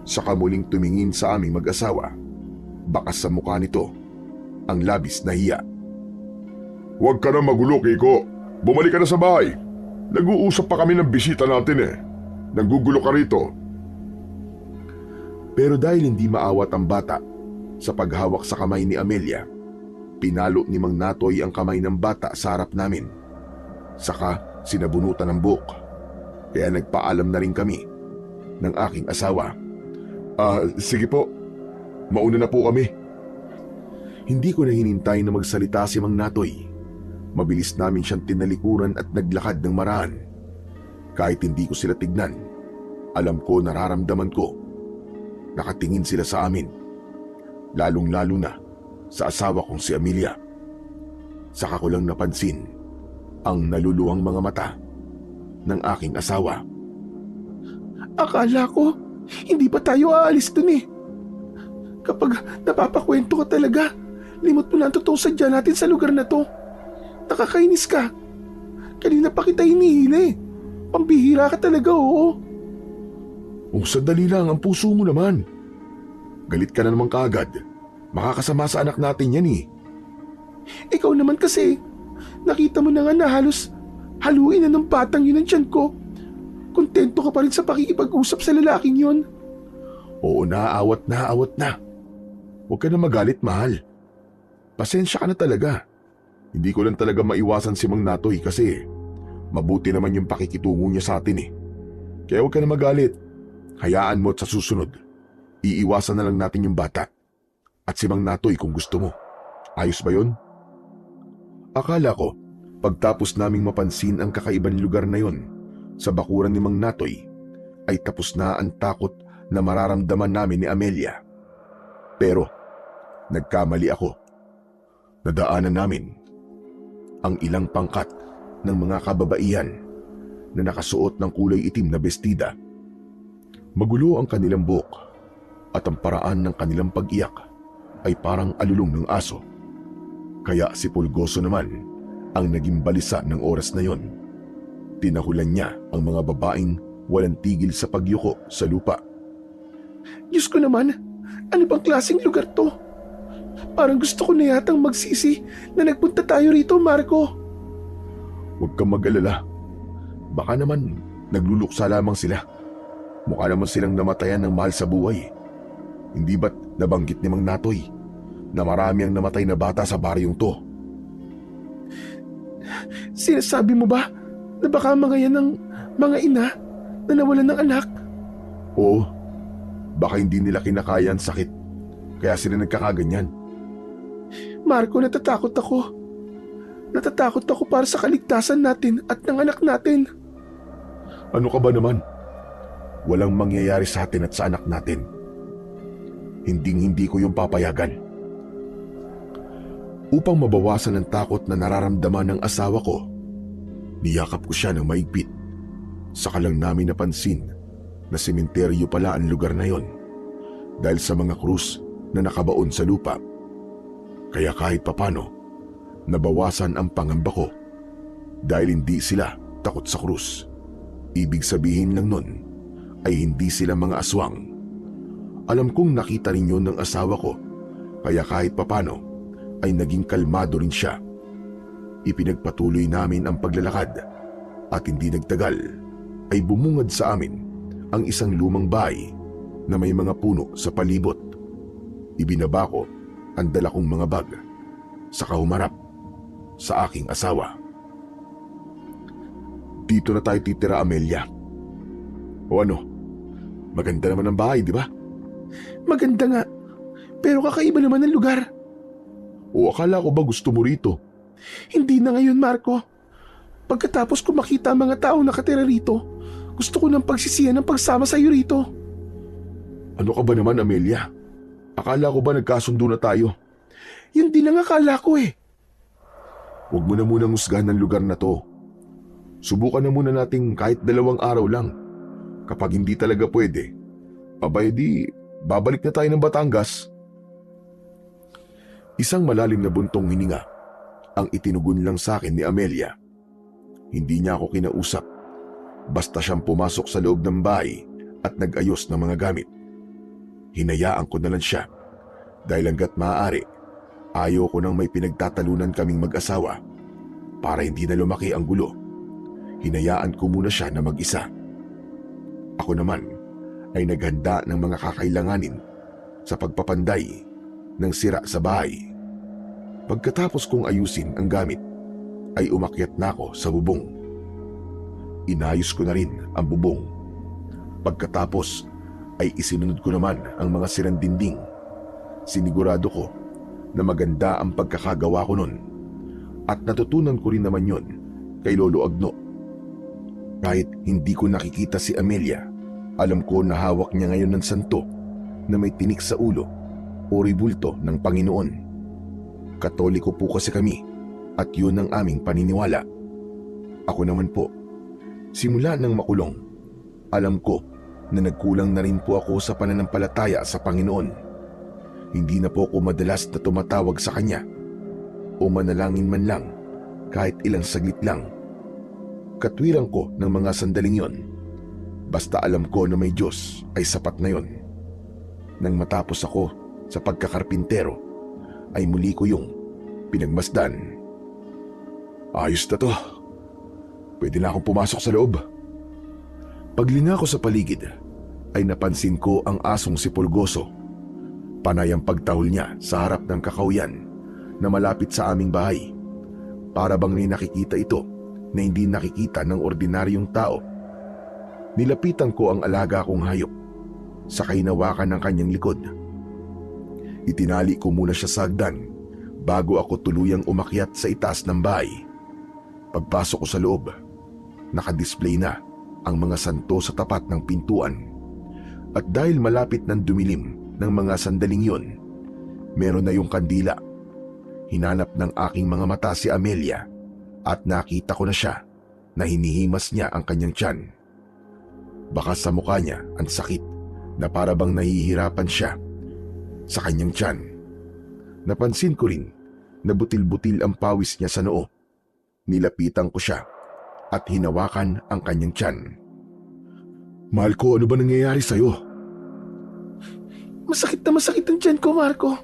Saka muling tumingin sa aming mag-asawa. Bakas sa mukha nito ang labis na hiya. Huwag ka na magulo, Kiko. Bumalik ka na sa bahay. Nag-uusap pa kami ng bisita natin eh. Nanggugulo ka rito. Pero dahil hindi maawat ang bata sa paghawak sa kamay ni Amelia, pinalo ni Mang Natoy ang kamay ng bata sa harap namin. Saka sinabunutan ng buhok. Kaya nagpaalam na rin kami ng aking asawa. Sige po, mauna na po kami. Hindi ko na hinintay na magsalita si Mang Natoy. Mabilis namin siyang tinalikuran at naglakad ng maraan. Kahit hindi ko sila tignan, alam ko, nararamdaman ko. Nakatingin sila sa amin. Lalong-lalo na sa asawa kong si Amelia. Saka ko lang napansin ang naluluwang mga mata ng aking asawa. Akala ko, hindi pa tayo aalis dun eh. Kapag napapakwento ka talaga, limot mo na ang totoong sadya natin sa lugar na to. Nakakainis ka. Kanina pa kita hinihila eh. Pambihira ka talaga, oo. Sandali lang, ang puso mo naman. Galit ka na naman kaagad. Makakasama sa anak natin yan eh. Ikaw naman kasi, nakita mo na nga na halos haluin na ng batang yun ang tiyan ko. Kontento ka pa rin sa pakikipag-usap sa lalaking yun. Oo, naaawat na. Huwag ka na magalit, mahal. Pasensya ka na talaga. Hindi ko lang talaga maiwasan si Mang Natoy kasi mabuti naman yung pakikitungo niya sa atin eh. Kaya huwag ka na magalit. Hayaan mo at sa susunod, iiwasan na lang natin yung bata. At si Mang Natoy kung gusto mo. Ayos ba yun? Akala ko, pagtapos naming mapansin ang kakaibang lugar na yon sa bakuran ni Mang Natoy, ay tapos na ang takot na mararamdaman namin ni Amelia. Pero, nagkamali ako. Nadaanan namin ang ilang pangkat ng mga kababaihan na nakasuot ng kulay itim na bestida. Magulo ang kanilang buhok at ang paraan ng kanilang pag-iyak ay parang alulong ng aso. Kaya si Pulgoso naman ang naging balisa ng oras na yon. Tinahulan niya ang mga babaeng walang tigil sa pagyuko sa lupa. Diyos ko naman, ano bang klaseng lugar to? Parang gusto ko na yatang magsisi na nagpunta tayo rito, Marco. Huwag kang mag-alala. Baka naman nagluluksa lamang sila. Mukha naman silang namatayan ng mahal sa buhay. Hindi ba't nabanggit ni Mang Natoy na marami ang namatay na bata sa baryong to? Sinasabi mo ba na baka mga yan ang mga ina na nawalan ng anak? Oo. Baka hindi nila kinakaya ang sakit. Kaya sila nagkakaganyan. Marco, natatakot ako. Natatakot ako para sa kaligtasan natin at ng anak natin. Ano ka ba naman? Walang mangyayari sa atin at sa anak natin. Hinding-hindi ko yung papayagan. Upang mabawasan ang takot na nararamdaman ng asawa ko, niyakap ko siya ng maigpit. Saka lang namin napansin na sementeryo pala ang lugar na yon dahil sa mga krus na nakabaon sa lupa. Kaya kahit papano, nabawasan ang pangamba ko dahil hindi sila takot sa krus. Ibig sabihin lang nun ay hindi sila mga aswang. Alam kong nakita rin yun ng asawa ko, kaya kahit papano ay naging kalmado rin siya. Ipinagpatuloy namin ang paglalakad at hindi nagtagal ay bumungad sa amin ang isang lumang bahay na may mga puno sa palibot. Ibinaba ko ang dala kong mga bag, saka humarap sa aking asawa. Dito na tayo titira, Amelia. O ano? Maganda naman ang bahay, di ba? Maganda nga, pero kakaiba naman ang lugar. O akala ko ba gusto mo rito? Hindi na ngayon, Marco. Pagkatapos ko makita ang mga taong nakatira rito, gusto ko nang pagsisihan ng pagsama sa iyo rito. Ano ka ba naman, Amelia? Akala ko ba nagkasundo na tayo? Yun din ang akala ko eh. Huwag mo na munang husgahan ng lugar na to. Subukan na muna nating kahit 2 araw lang. Kapag hindi talaga pwede, abay di, babalik na tayo ng Batangas. Isang malalim na buntong hininga ang itinugon lang sa akin ni Amelia. Hindi niya ako kinausap. Basta siyang pumasok sa loob ng bahay at nag-ayos ng mga gamit. Hinayaan ko na lang siya dahil hanggat maaari, ayaw ko nang may pinagtatalunan kaming mag-asawa. Para hindi na lumaki ang gulo, hinayaan ko muna siya na mag-isa. Ako naman ay naghanda ng mga kakailanganin sa pagpapanday ng sira sa bahay. Pagkatapos kong ayusin ang gamit, ay umakyat na ako sa bubong. Inayos ko na rin ang bubong. Pagkatapos ay isinunod ko naman ang mga sirang dingding. Sinigurado ko na maganda ang pagkakagawa ko nun at natutunan ko rin naman yon kay Lolo Agno. Kahit hindi ko nakikita si Amelia, alam ko na hawak niya ngayon ng santo na may tinik sa ulo o ribulto ng Panginoon. Katoliko po kasi kami at yun ang aming paniniwala. Ako naman po, simula nang makulong, alam ko na nagkulang na rin po ako sa pananampalataya sa Panginoon. Hindi na po ako madalas na tumatawag sa Kanya o manalangin man lang kahit ilang saglit lang. Katwiran ko ng mga sandaling yon. Basta alam ko na may Diyos ay sapat na yon. Nang matapos ako sa pagkakarpintero, ay muli ko yung pinagmasdan. Ayos na to. Pwede na akong pumasok sa loob. Paglinga ko sa paligid, ay napansin ko ang asong si Pulgoso. Panay ang pagtahol niya sa harap ng kakawyan na malapit sa aming bahay. Para bang may nakikita ito na hindi nakikita ng ordinaryong tao. Nilapitan ko ang alaga kong hayop, sakay nawakan ng kanyang likod. Itinali ko muna siya sa hagdan bago ako tuluyang umakyat sa itaas ng bahay. Pagpasok ko sa loob, nakadisplay na ang mga santo sa tapat ng pintuan. At dahil malapit ng dumilim ng mga sandaling yon, meron na yung kandila. Hinanap ng aking mga mata si Amelia at nakita ko na siya na hinihimas niya ang kanyang tiyan. Baka sa mukha niya ang sakit na para bang nahihirapan siya sa kanyang tiyan. Napansin ko rin na butil-butil ang pawis niya sa noo. Nilapitan ko siya at hinawakan ang kanyang tiyan. Mahal ko, ano ba nangyayari sa'yo? Masakit na masakit ang tiyan ko, Marco.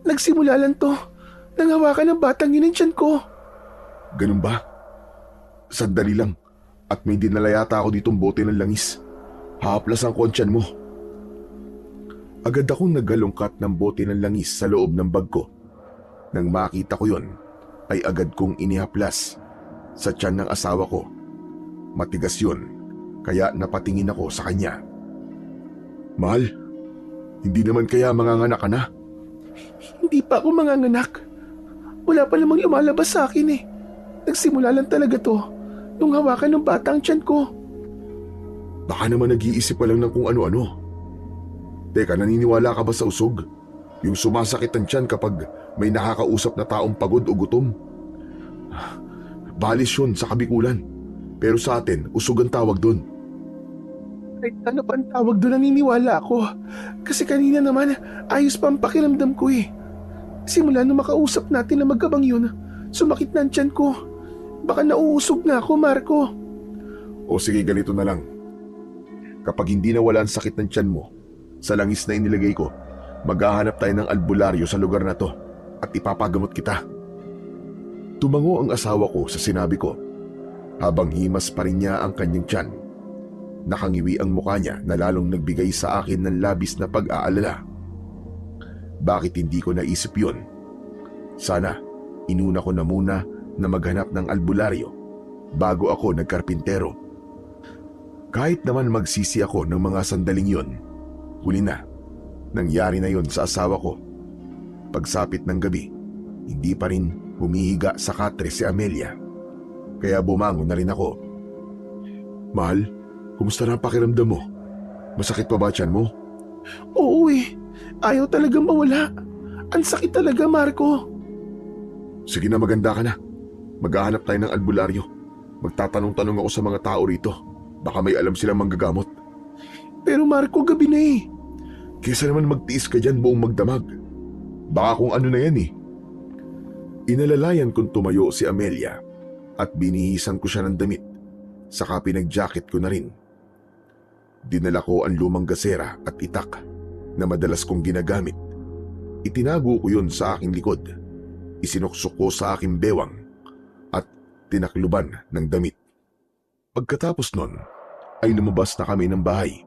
Nagsimula lang to nang hawakan ng batang yun ang tiyan ko. Ganun ba? Sandali lang at may dinala yata ako ditong bote ng langis. Hahaplasan ko ang tiyan mo. Agad akong naggalungkat ng bote ng langis sa loob ng bag ko. Nang makita ko yon, ay agad kong inihaplas sa tiyan ng asawa ko. Matigas yun, kaya napatingin ako sa kanya. Mahal, hindi naman kaya manganganak ka na? Hindi pa ako manganganak. Wala pa namang lumalabas sa akin eh. Nagsimula lang talaga to nung hawakan ng bata ang tiyan ko. Baka naman nag-iisip pa lang ng kung ano-ano. Teka, naniniwala ka ba sa usog? Yung sumasakit ang tiyan kapag may nakakausap na taong pagod o gutom. Balis yun sa kabikulan. Pero sa atin, usog ang tawag doon. Kahit ano pa ang tawag doon, naniniwala ako. Kasi kanina naman, ayos pa ang pakiramdam ko eh. Simula nung makausap natin na magkabang yun, sumakit na ang tiyan ko. Baka nauusog na ako, Marco. O sige, ganito na lang. Kapag hindi nawala ang sakit ng tiyan mo, sa langis na inilagay ko, maghahanap tayo ng albularyo sa lugar na to at ipapagamot kita. Tumango ang asawa ko sa sinabi ko, habang himas pa rin niya ang kanyang tiyan. Nakangiwi ang mukha niya na lalong nagbigay sa akin ng labis na pag-aalala. Bakit hindi ko naisip yun? Sana, inuna ko na muna na maghanap ng albularyo bago ako nagkarpintero. Kahit naman magsisi ako ng mga sandaling yon, huli na, nangyari na yon sa asawa ko. Pagsapit ng gabi, hindi pa rin humihiga sa katre si Amelia. Kaya bumangon na rin ako. Mahal, kumusta na ang pakiramdam mo? Masakit pa ba tiyan mo? Oo eh, ayaw talaga mawala. Ang sakit talaga, Marco. Sige na, maganda ka na. Maghahanap tayo ng albularyo. Magtatanong-tanong ako sa mga tao rito. Baka may alam silang manggagamot. Pero Marco, gabi na eh. Kesa naman magtiis ka dyan buong magdamag. Baka kung ano na yan eh. Inalalayan kong tumayo si Amelia at binihisan ko siya ng damit. Saka pinag-jacket ko na rin. Dinala ko ang lumang gasera at itak na madalas kong ginagamit. Itinago ko yun sa aking likod. Isinuksok ko sa aking bewang at tinakluban ng damit. Pagkatapos nun, ay lumabas na kami ng bahay.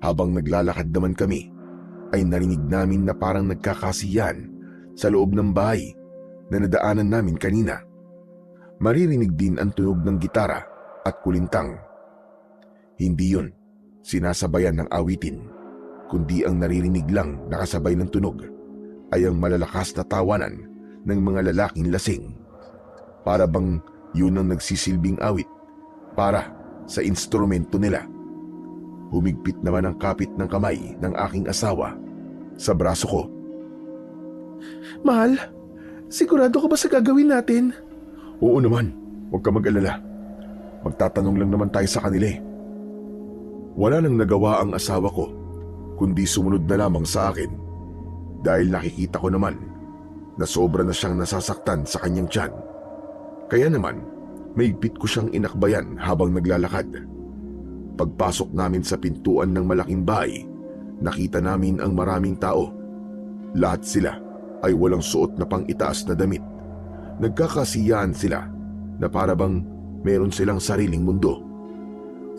Habang naglalakad naman kami, ay narinig namin na parang nagkakasiyahan sa loob ng bahay na nadaanan namin kanina. Maririnig din ang tunog ng gitara at kulintang. Hindi yun sinasabayan ng awitin, kundi ang naririnig lang na kasabay ng tunog ay ang malalakas na tawanan ng mga lalaking lasing. Para bang yun ang nagsisilbing awit para sa instrumento nila. Humigpit naman ang kapit ng kamay ng aking asawa sa braso ko. Mahal, sigurado ka ba sa gagawin natin? Oo naman, huwag ka mag-alala. Magtatanong lang naman tayo sa kanila eh. Wala nang nagawa ang asawa ko, kundi sumunod na lamang sa akin. Dahil nakikita ko naman na sobra na siyang nasasaktan sa kanyang tiyan. Kaya naman, mahigpit ko siyang inakbayan habang naglalakad. Pagpasok namin sa pintuan ng malaking bahay, nakita namin ang maraming tao. Lahat sila ay walang suot na pang-itaas na damit. Nagkakasiyahan sila na para bang meron silang sariling mundo.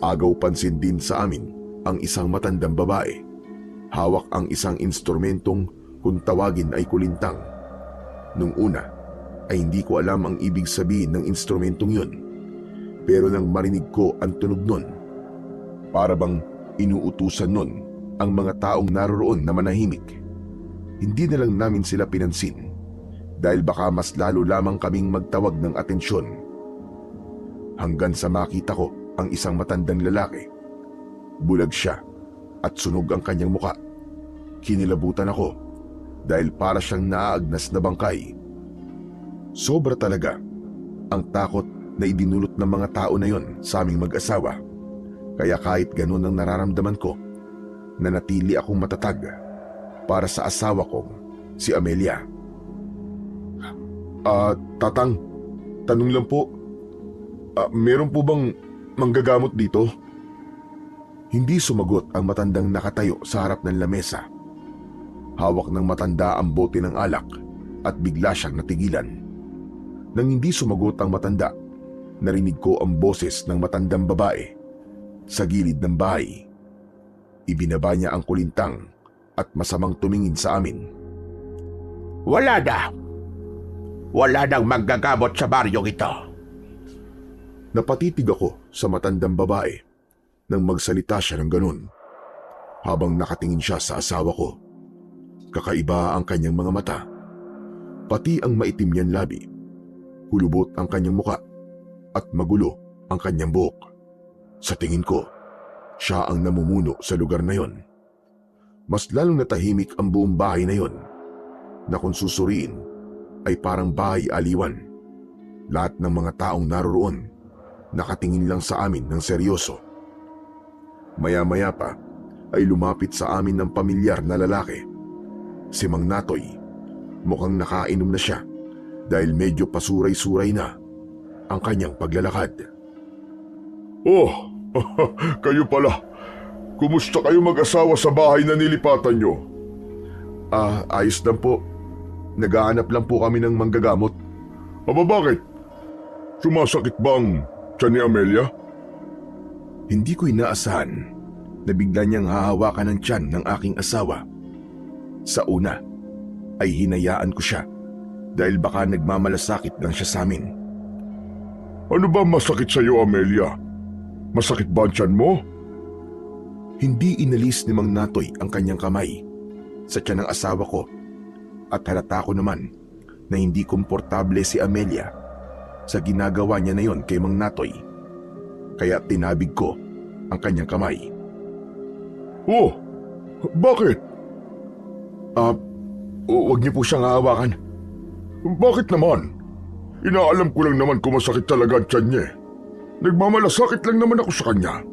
Agaw pansin din sa amin ang isang matandang babae. Hawak ang isang instrumentong kung tawagin ay kulintang. Nung una ay hindi ko alam ang ibig sabihin ng instrumentong yun. Pero nang marinig ko ang tunog nun, para bang inuutusan nun ang mga taong naroroon na manahimik. Hindi na lang namin sila pinansin dahil baka mas lalo lamang kaming magtawag ng atensyon. Hanggang sa makita ko ang isang matandang lalaki. Bulag siya at sunog ang kanyang muka. Kinilabutan ako dahil para siyang naaagnas na bangkay. Sobra talaga ang takot na idinulot ng mga tao na yon sa aming mag-asawa. Kaya kahit ganun ang nararamdaman ko, nanatili akong matatag para sa asawa kong si Amelia. Tatang, tanong lang po, meron po bang manggagamot dito? Hindi sumagot ang matandang nakatayo sa harap ng lamesa. Hawak ng matanda ang bote ng alak at bigla siyang natigilan. Nang hindi sumagot ang matanda, narinig ko ang boses ng matandang babae sa gilid ng bahay. Ibinaba niya ang kulintang at masamang tumingin sa amin. Wala na. Wala nang manggagamot sa baryong ito. Napatitig ako sa matandang babae nang magsalita siya ng ganun. Habang nakatingin siya sa asawa ko, kakaiba ang kanyang mga mata. Pati ang maitim niyang labi. Hulubot ang kanyang muka at magulo ang kanyang buhok. Sa tingin ko, siya ang namumuno sa lugar na yon. Mas lalong natahimik ang buong bahay na yon. na kung susuriin ay parang bahay aliwan. Lahat ng mga taong naroroon nakatingin lang sa amin ng seryoso. Maya-maya pa ay lumapit sa amin ng pamilyar na lalaki. Si Mang Natoy, mukhang nakainom na siya dahil medyo pasuray-suray na ang kanyang paglalakad. Oh, kayo pala. Kumusta kayo mag-asawa sa bahay na nilipatan nyo? Ayos lang po. Naghahanap lang po kami ng manggagamot. Aba bakit? Sumasakit ba ang tiyan ni Amelia? Hindi ko inaasahan na bigla niyang hahawakan ng tiyan ng aking asawa. Sa una ay hinayaan ko siya dahil baka nagmamalasakit lang siya sa amin. Ano ba masakit sa iyo, Amelia? Masakit ba ang tiyan mo? Hindi inalis ni Mang Natoy ang kanyang kamay sa tiyan ng asawa ko at halata ko naman na hindi komportable si Amelia sa ginagawa niya na yon kay Mang Natoy. Kaya tinabig ko ang kanyang kamay. Oh, bakit? Huwag niyo po siyang hahawakan. Bakit naman? Inaalam ko lang naman kung masakit talaga ang tiyan niya. Nagmamalasakit lang naman ako sa kanya.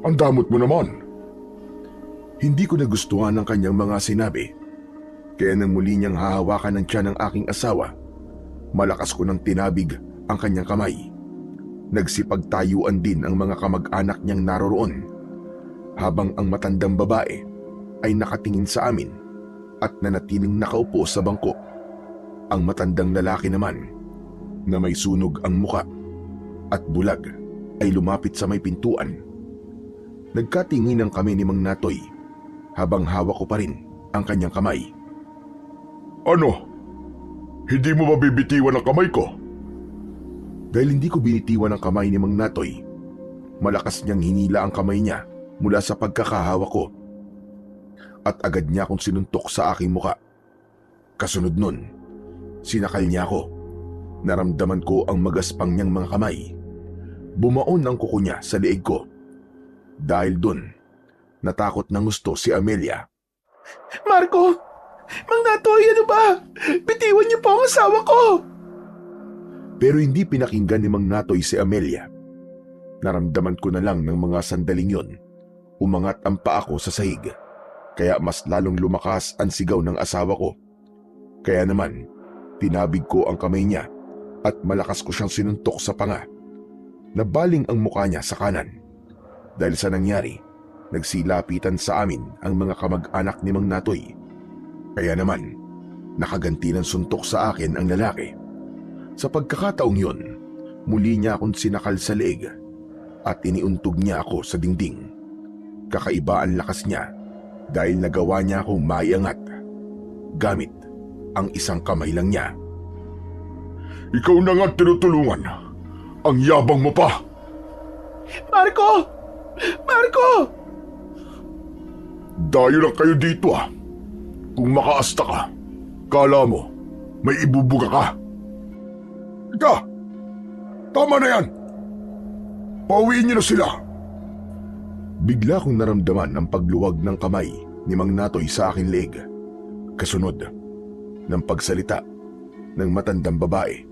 Ang damot mo naman. Hindi ko nagustuhan ang kanyang mga sinabi. Kaya nang muli niyang hahawakan ng tiyan ng aking asawa, malakas ko nang tinabig ang kanyang kamay. Nagsipagtayuan din ang mga kamag-anak niyang naroroon, habang ang matandang babae ay nakatingin sa amin at nanatiling nakaupo sa bangko. Ang matandang lalaki naman, na may sunog ang muka at bulag, ay lumapit sa may pintuan. Nagkatinginan kami ni Mang Natoy habang hawak ko pa rin ang kanyang kamay. Ano? Hindi mo mabibitiwan ang kamay ko? Dahil hindi ko binitiwan ang kamay ni Mang Natoy, malakas niyang hinila ang kamay niya mula sa pagkakahawak ko at agad niya akong sinuntok sa aking muka. Kasunod nun, sinakal niya ako. Naramdaman ko ang magaspang niyang mga kamay. Bumaon ang kuko niya sa leeg ko. Dahil dun, natakot ng gusto si Amelia. Marco! Mang Natoy, ano ba? Bitiwan niyo po ang asawa ko! Pero hindi pinakinggan ni Mang Natoy si Amelia. Naramdaman ko na lang ng mga sandaling yon, umangat ang paa ko sa sahig. Kaya mas lalong lumakas ang sigaw ng asawa ko. Kaya naman, tinabig ko ang kamay niya at malakas ko siyang sinuntok sa panga. Nabaling ang mukha niya sa kanan. Dahil sa nangyari, nagsilapitan sa amin ang mga kamag-anak ni Mang Natoy. Kaya naman, nakaganti ng suntok sa akin ang lalaki. Sa pagkakataong yun, muli niya akong sinakal sa leeg at iniuntog niya ako sa dingding. Kakaiba ang lakas niya dahil nagawa niya akong maiangat gamit ang isang kamay lang niya. Ikaw na nga tinutulungan. Ang yabang mo pa. Marco! Marco! Dayo lang kayo dito ah. Kung makaasta ka, kala mo may ibubuga ka. Ika! Tama na yan! Pauwiin niyo na sila. Bigla kong naramdaman ang pagluwag ng kamay ni Mang Natoy sa aking leeg. Kasunod ng pagsalita ng matandang babae.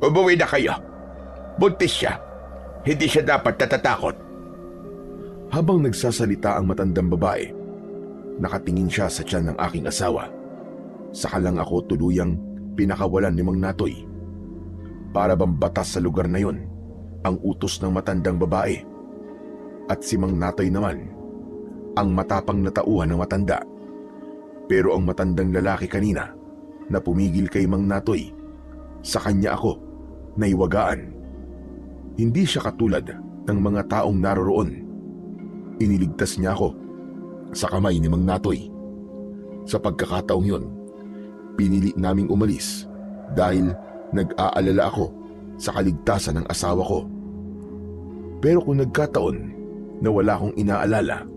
Umuwi na kayo. Buntis siya. Hindi siya dapat natatakot. Habang nagsasalita ang matandang babae, nakatingin siya sa tiyan ng aking asawa. Saka lang ako tuluyang pinakawalan ni Mang Natoy. Para bang batas sa lugar na yon ang utos ng matandang babae. At si Mang Natoy naman, ang matapang na tauhan ng matanda. Pero ang matandang lalaki kanina na pumigil kay Mang Natoy, sa kanya ako naiwagaan. Hindi siya katulad ng mga taong naroroon. Iniligtas niya ako sa kamay ni Mang Natoy. Sa pagkakataong yun, pinili naming umalis dahil nag-aalala ako sa kaligtasan ng asawa ko. Pero kung nagkataon na wala akong inaalala,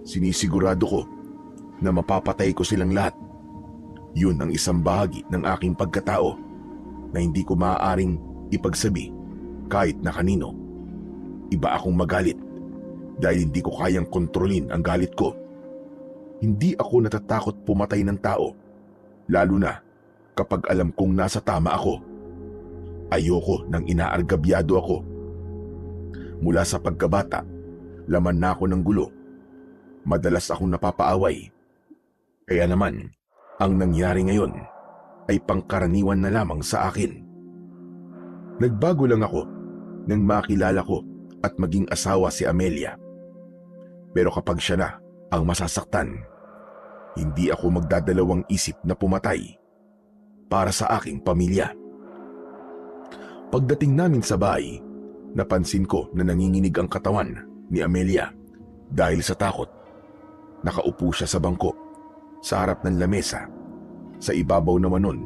sinisigurado ko na mapapatay ko silang lahat. Yun ang isang bahagi ng aking pagkatao na hindi ko maaaring ipagsabi kahit na kanino. Iba akong magalit dahil hindi ko kayang kontrolin ang galit ko. Hindi ako natatakot pumatay ng tao Lalo na kapag alam kong nasa tama ako. Ayoko nang inaargabyado ako. Mula sa pagkabata, laman na ako ng gulo. Madalas akong napapaaway. Kaya naman, ang nangyari ngayon ay pangkaraniwan na lamang sa akin. Nagbago lang ako nang makilala ko at maging asawa si Amelia. Pero kapag siya na ang masasaktan, hindi ako magdadalawang isip na pumatay para sa aking pamilya. Pagdating namin sa bahay, napansin ko na nanginginig ang katawan ni Amelia dahil sa takot. Nakaupo siya sa bangko sa harap ng lamesa. Sa ibabaw naman nun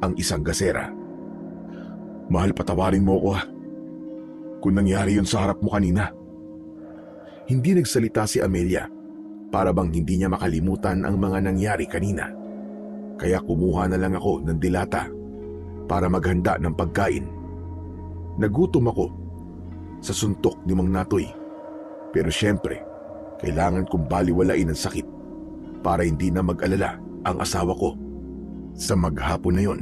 ang isang gasera. Mahal, patawarin mo ko kung nangyari yun sa harap mo kanina. Hindi nagsalita si Amelia para bang hindi niya makalimutan ang mga nangyari kanina. Kaya kumuha na lang ako ng dilata para maghanda ng pagkain. Nagutom ako sa suntok ni Mang Natoy. Pero syempre, kailangan kong baliwalain ang sakit para hindi na mag-alala ang asawa ko. Sa maghapon na yon,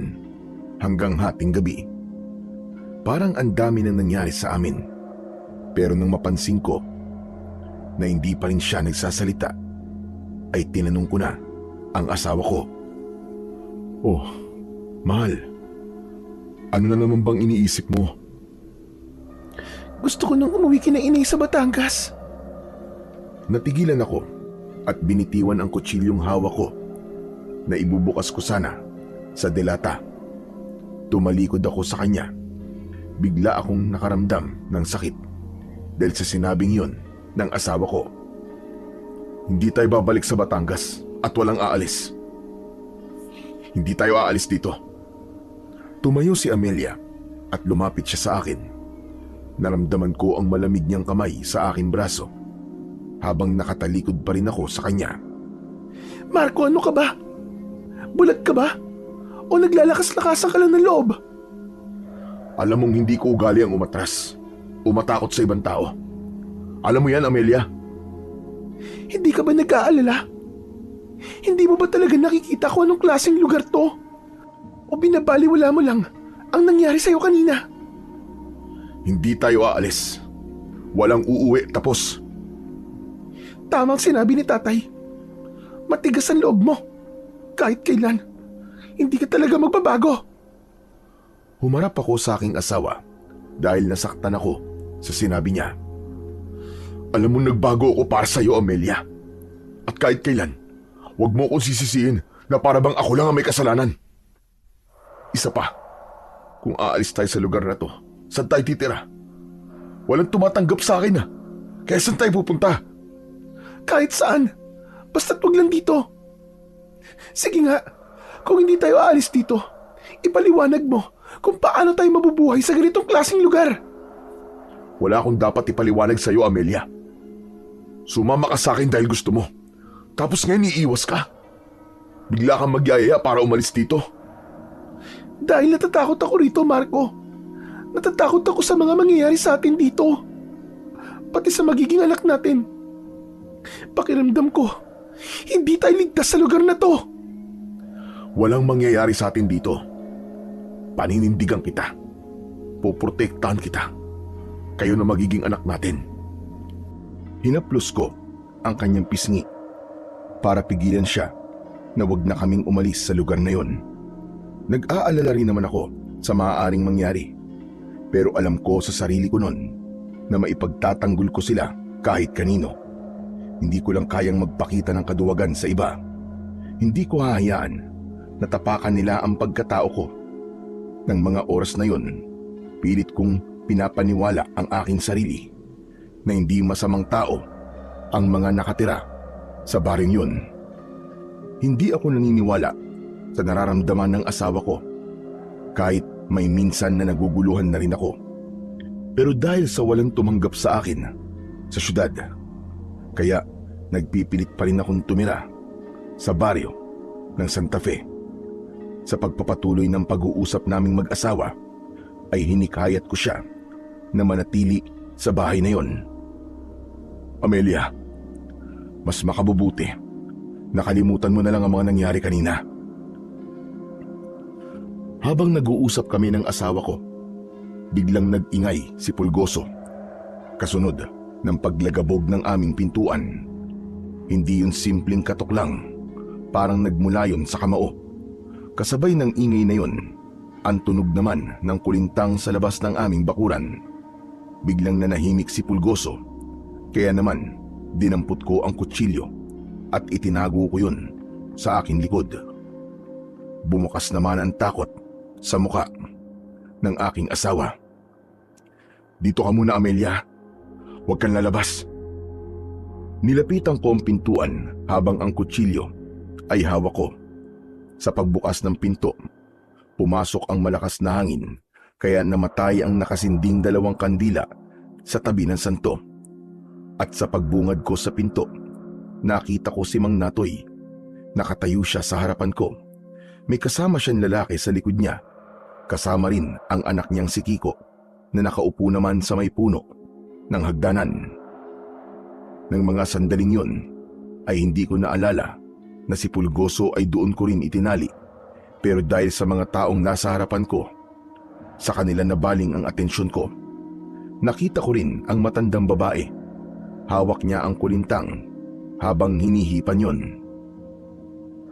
hanggang hating gabi, parang ang dami nang nangyari sa amin. Pero nang mapansin ko na hindi pa rin siya nagsasalita, ay tinanong ko na ang asawa ko. Oh, mahal, ano na naman bang iniisip mo? Gusto ko nang umuwi kina inay sa Batangas. Natigilan ako at binitiwan ang kutsilyong hawak ko na ibubukas ko sana sa delata. Tumalikod ako sa kanya. Bigla akong nakaramdam ng sakit dahil sa sinabing yon ng asawa ko. Hindi tayo babalik sa Batangas at walang aalis. Hindi tayo aalis dito. Tumayo si Amelia at lumapit siya sa akin. Naramdaman ko ang malamig niyang kamay sa aking braso habang nakatalikod pa rin ako sa kanya. Marco, ano ka ba? Bulag ka ba? O naglalakas-lakasan ka lang ng loob? Alam mong hindi ko ugali ang umatras, umatakot sa ibang tao. Alam mo yan, Amelia? Hindi ka ba nag-aalala? Hindi mo ba talaga nakikita kung anong klaseng lugar to? O binabaliwala mo lang ang nangyari sa'yo kanina? Hindi tayo aalis. Walang uuwi, tapos. Tamang sinabi ni tatay. Matigas ang loob mo. Kahit kailan, hindi ka talaga magbabago. Humarap ako sa aking asawa dahil nasaktan ako sa sinabi niya. Alam mo, nagbago ako para sa iyo, Amelia. At kahit kailan, huwag mo akong sisisihin na para bang ako lang ang may kasalanan. Isa pa, kung aalis tayo sa lugar na to, saan tayo titira? Walang tumatanggap sa akin kaya saan tayo pupunta? Kahit saan, basta't wag lang dito. Sige nga, kung hindi tayo aalis dito, ipaliwanag mo kung paano tayo mabubuhay sa ganitong klaseng lugar. Wala akong dapat ipaliwanag sa iyo, Amelia. Sumama ka sa akin dahil gusto mo. Tapos ngayon iiwas ka. Bigla kang magyayaya para umalis dito. Dahil natatakot ako rito, Marco. Natatakot ako sa mga mangyayari sa atin dito. Pati sa magiging anak natin. Pakiramdam ko, hindi tayo ligtas sa lugar na to. Walang mangyayari sa atin dito. Paninindigan kita. Poprotektahan kita. Kayo na magiging anak natin. Hinaplos ko ang kanyang pisngi para pigilan siya na wag na kaming umalis sa lugar na yon. Nag-aalala rin naman ako sa maaaring mangyari. Pero alam ko sa sarili ko nun na maipagtatanggol ko sila kahit kanino. Hindi ko lang kayang magpakita ng kaduwagan sa iba. Hindi ko hahayaan na tapakan nila ang pagkatao ko. Ng mga oras na yon, pilit kong pinapaniwala ang aking sarili na hindi masamang tao ang mga nakatira sa baring yun. Hindi ako naniniwala sa nararamdaman ng asawa ko kahit may minsan na naguguluhan na rin ako. Pero dahil sa walang tumanggap sa akin sa syudad, kaya nagpipilit pa rin akong tumira sa baryo ng Santa Fe. Sa pagpapatuloy ng pag-uusap naming mag-asawa, ay hinikayat ko siya na manatili sa bahay na yon. Amelia, mas makabubuti. Nakalimutan mo na lang ang mga nangyari kanina. Habang nag-uusap kami ng asawa ko, biglang nag-ingay si Pulgoso. Kasunod ng paglagabog ng aming pintuan. Hindi yun simpleng katok lang, parang nagmula yun sa kamao. Kasabay ng ingay na yun, ang tunog naman ng kulintang sa labas ng aming bakuran. Biglang nanahimik si Pulgoso, kaya naman dinampot ko ang kutsilyo at itinago ko yun sa aking likod. Bumukas naman ang takot sa muka ng aking asawa. "Dito ka muna, Amelia. Huwag kang lalabas." Nilapitan ko ang pintuan habang ang kutsilyo ay hawak ko. Sa pagbukas ng pinto, pumasok ang malakas na hangin kaya namatay ang nakasinding 2 kandila sa tabi ng santo. At sa pagbungad ko sa pinto, nakita ko si Mang Natoy. Nakatayo siya sa harapan ko. May kasama siyang lalaki sa likod niya. Kasama rin ang anak niyang si Kiko na nakaupo naman sa may puno ng hagdanan. Nang mga sandaling yun ay hindi ko naalala na si Pulgoso ay doon ko rin itinali. Pero dahil sa mga taong nasa harapan ko, sa kanila nabaling ang atensyon ko. Nakita ko rin ang matandang babae. Hawak niya ang kulintang habang hinihipan yon.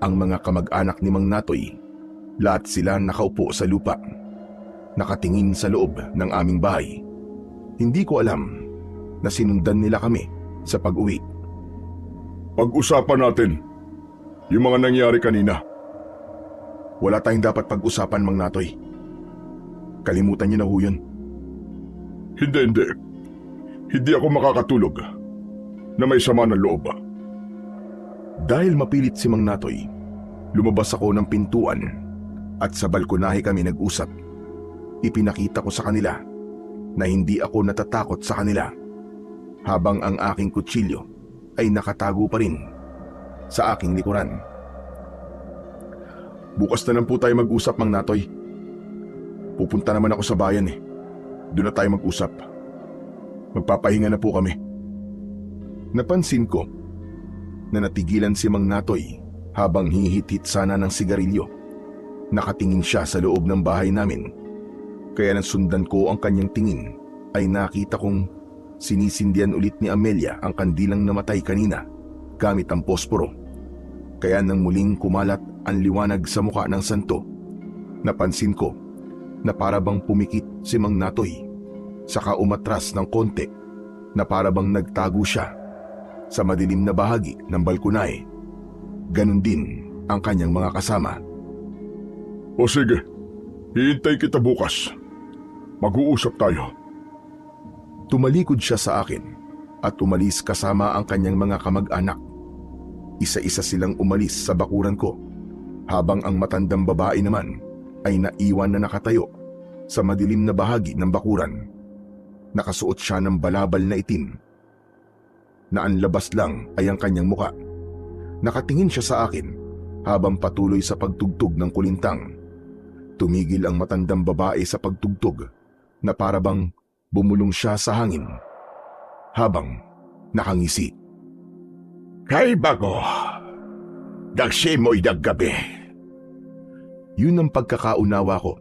Ang mga kamag-anak ni Mang Natoy, lahat sila nakaupo sa lupa, nakatingin sa loob ng aming bahay. Hindi ko alam na sinundan nila kami sa pag-uwi. Pag-usapan natin yung mga nangyari kanina. Wala tayong dapat pag-usapan, Mang Natoy. Kalimutan niyo na ho yun. Hindi. Hindi ako makakatulog na may sama ng loob. Dahil mapilit si Mang Natoy, lumabas ako ng pintuan at sa balkonahe kami nag-usap. Ipinakita ko sa kanila na hindi ako natatakot sa kanila, habang ang aking kutsilyo ay nakatago pa rin sa aking likuran. "Bukas na lang po tayo mag-usap, Mang Natoy. Pupunta naman ako sa bayan eh. Doon na tayo mag-usap. Magpapahinga na po kami." Napansin ko na natigilan si Mang Natoy habang hihit-hit sana ng sigarilyo. Nakatingin siya sa loob ng bahay namin. Kaya nang sundan ko ang kanyang tingin ay nakita kong sinisindihan ulit ni Amelia ang kandilang namatay kanina gamit ang posporo. Kaya nang muling kumalat ang liwanag sa mukha ng santo, napansin ko na para bang pumikit si Mang Natoy, saka umatras ng konti na para bang nagtago siya sa madilim na bahagi ng balkonahe. Ganon din ang kanyang mga kasama. O sige, hihintay kita bukas. Mag-uusap tayo. Tumalikod siya sa akin at umalis kasama ang kanyang mga kamag-anak. Isa-isa silang umalis sa bakuran ko, habang ang matandang babae naman ay naiwan na nakatayo sa madilim na bahagi ng bakuran. Nakasuot siya ng balabal na itim, na ang labas lang ay ang kanyang muka. Nakatingin siya sa akin habang patuloy sa pagtugtog ng kulintang. Tumigil ang matandang babae sa pagtugtog na para bang bumulong siya sa hangin habang nakangisi. Kay bago, dagsimoy daggabi. Yun ang pagkakaunawa ko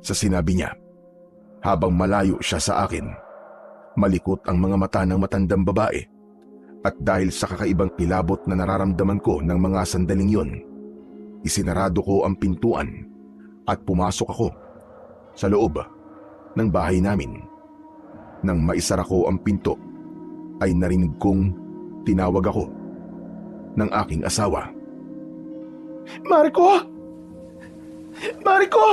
sa sinabi niya. Habang malayo siya sa akin, malikot ang mga mata ng matandang babae, at dahil sa kakaibang kilabot na nararamdaman ko ng mga sandaling yun, isinarado ko ang pintuan at pumasok ako sa loob ng bahay namin. Nang maisara ko ang pinto, ay narinig kong tinawag ako ng aking asawa. Marco! Marco!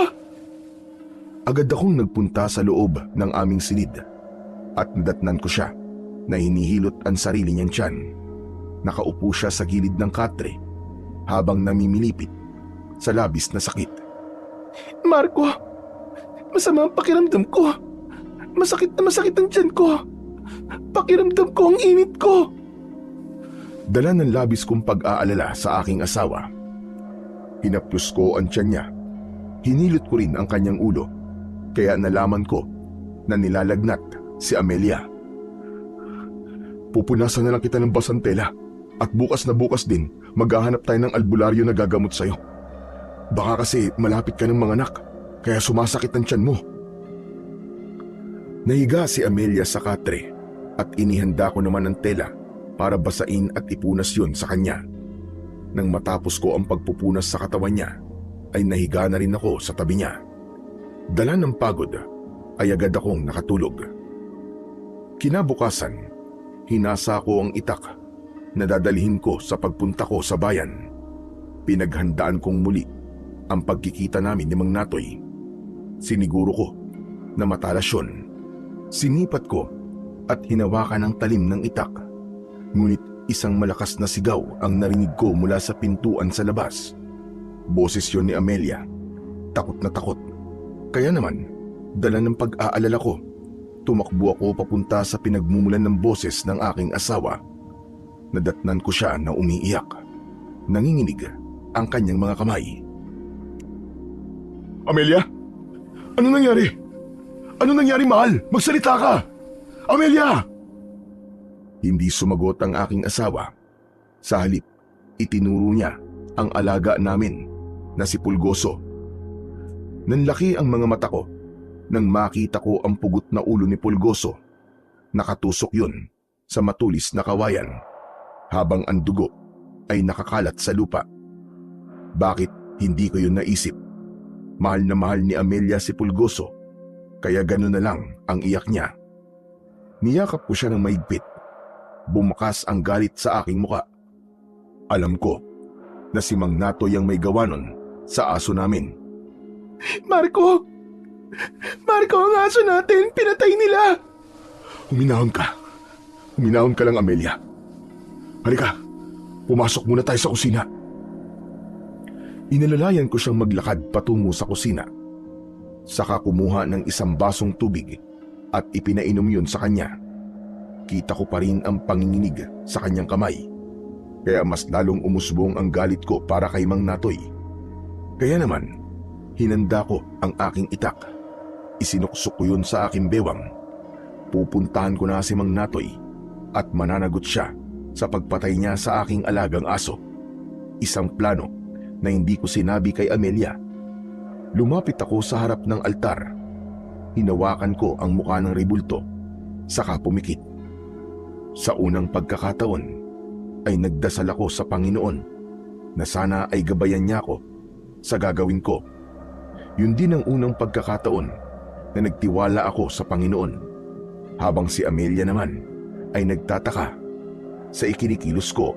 Agad akong nagpunta sa loob ng aming silid at nadatnan ko siya na hinihilot ang sarili niyang tiyan. Nakaupo siya sa gilid ng katre habang namimilipit sa labis na sakit. Marco! Masama ang pakiramdam ko. Masakit na masakit ang tiyan ko. Pakiramdam ko ang init ko. Dala ng labis kong pag-aalala sa aking asawa. Hinaplos ko ang tiyan niya. Hinilot ko rin ang kanyang ulo. Kaya nalaman ko na nilalagnat si Amelia. Pupunasan na lang kita ng basantela at bukas na bukas din maghahanap tayo ng albularyo na gagamot sa'yo. Baka kasi malapit ka ng mga anak. kaya sumasakit ang tiyan mo. Nahiga si Amelia sa katre at inihanda ko naman ang tela para basain at ipunas yun sa kanya. Nang matapos ko ang pagpupunas sa katawan niya, ay nahiga na rin ako sa tabi niya. Dala ng pagod, ay agad akong nakatulog. Kinabukasan, hinasa ko ang itak na dadalhin ko sa pagpunta ko sa bayan. Pinaghandaan kong muli ang pagkikita namin ni Mang Natoy. Siniguro ko na matalas yun. Sinipat ko at hinawakan ang talim ng itak. Ngunit isang malakas na sigaw ang narinig ko mula sa pintuan sa labas. Boses yun ni Amelia. Takot na takot. Kaya naman, dala ng pag-aalala ko, tumakbo ako papunta sa pinagmumulan ng boses ng aking asawa. Nadatnan ko siya na umiiyak. Nanginginig ang kanyang mga kamay. Amelia? Ano nangyari? Ano nangyari, mahal? Magsalita ka! Amelia! Hindi sumagot ang aking asawa. Sa halip, itinuro niya ang alaga namin na si Pulgoso. Nanlaki ang mga mata ko nang makita ko ang pugot na ulo ni Pulgoso. Nakatusok yun sa matulis na kawayan habang ang dugo ay nakakalat sa lupa. Bakit hindi ko yun naisip? Mahal na mahal ni Amelia si Pulgoso, kaya gano'n na lang ang iyak niya. Niyakap ko siya ng mahigpit. Bumakas ang galit sa aking muka. Alam ko na si Mang Natoy ang may gawa nun sa aso namin. Marco! Marco, ang aso natin! Pinatay nila! Huminahon ka. Huminahon ka lang, Amelia. Halika, pumasok muna tayo sa kusina. Inalalayan ko siyang maglakad patungo sa kusina. Saka kumuha ng isang basong tubig at ipinainom yun sa kanya. Kita ko pa rin ang panginginig sa kanyang kamay. Kaya mas lalong umusbong ang galit ko para kay Mang Natoy. Kaya naman, hinanda ko ang aking itak. Isinuksok ko yun sa aking bewang. Pupuntahan ko na si Mang Natoy at mananagot siya sa pagpatay niya sa aking alagang aso. Isang plano na hindi ko sinabi kay Amelia. Lumapit ako sa harap ng altar. Hinawakan ko ang mukha ng rebulto, saka pumikit. Sa unang pagkakataon, ay nagdasal ako sa Panginoon na sana ay gabayan niya ako sa gagawin ko. Yun din ang unang pagkakataon na nagtiwala ako sa Panginoon, habang si Amelia naman ay nagtataka sa ikinikilos ko.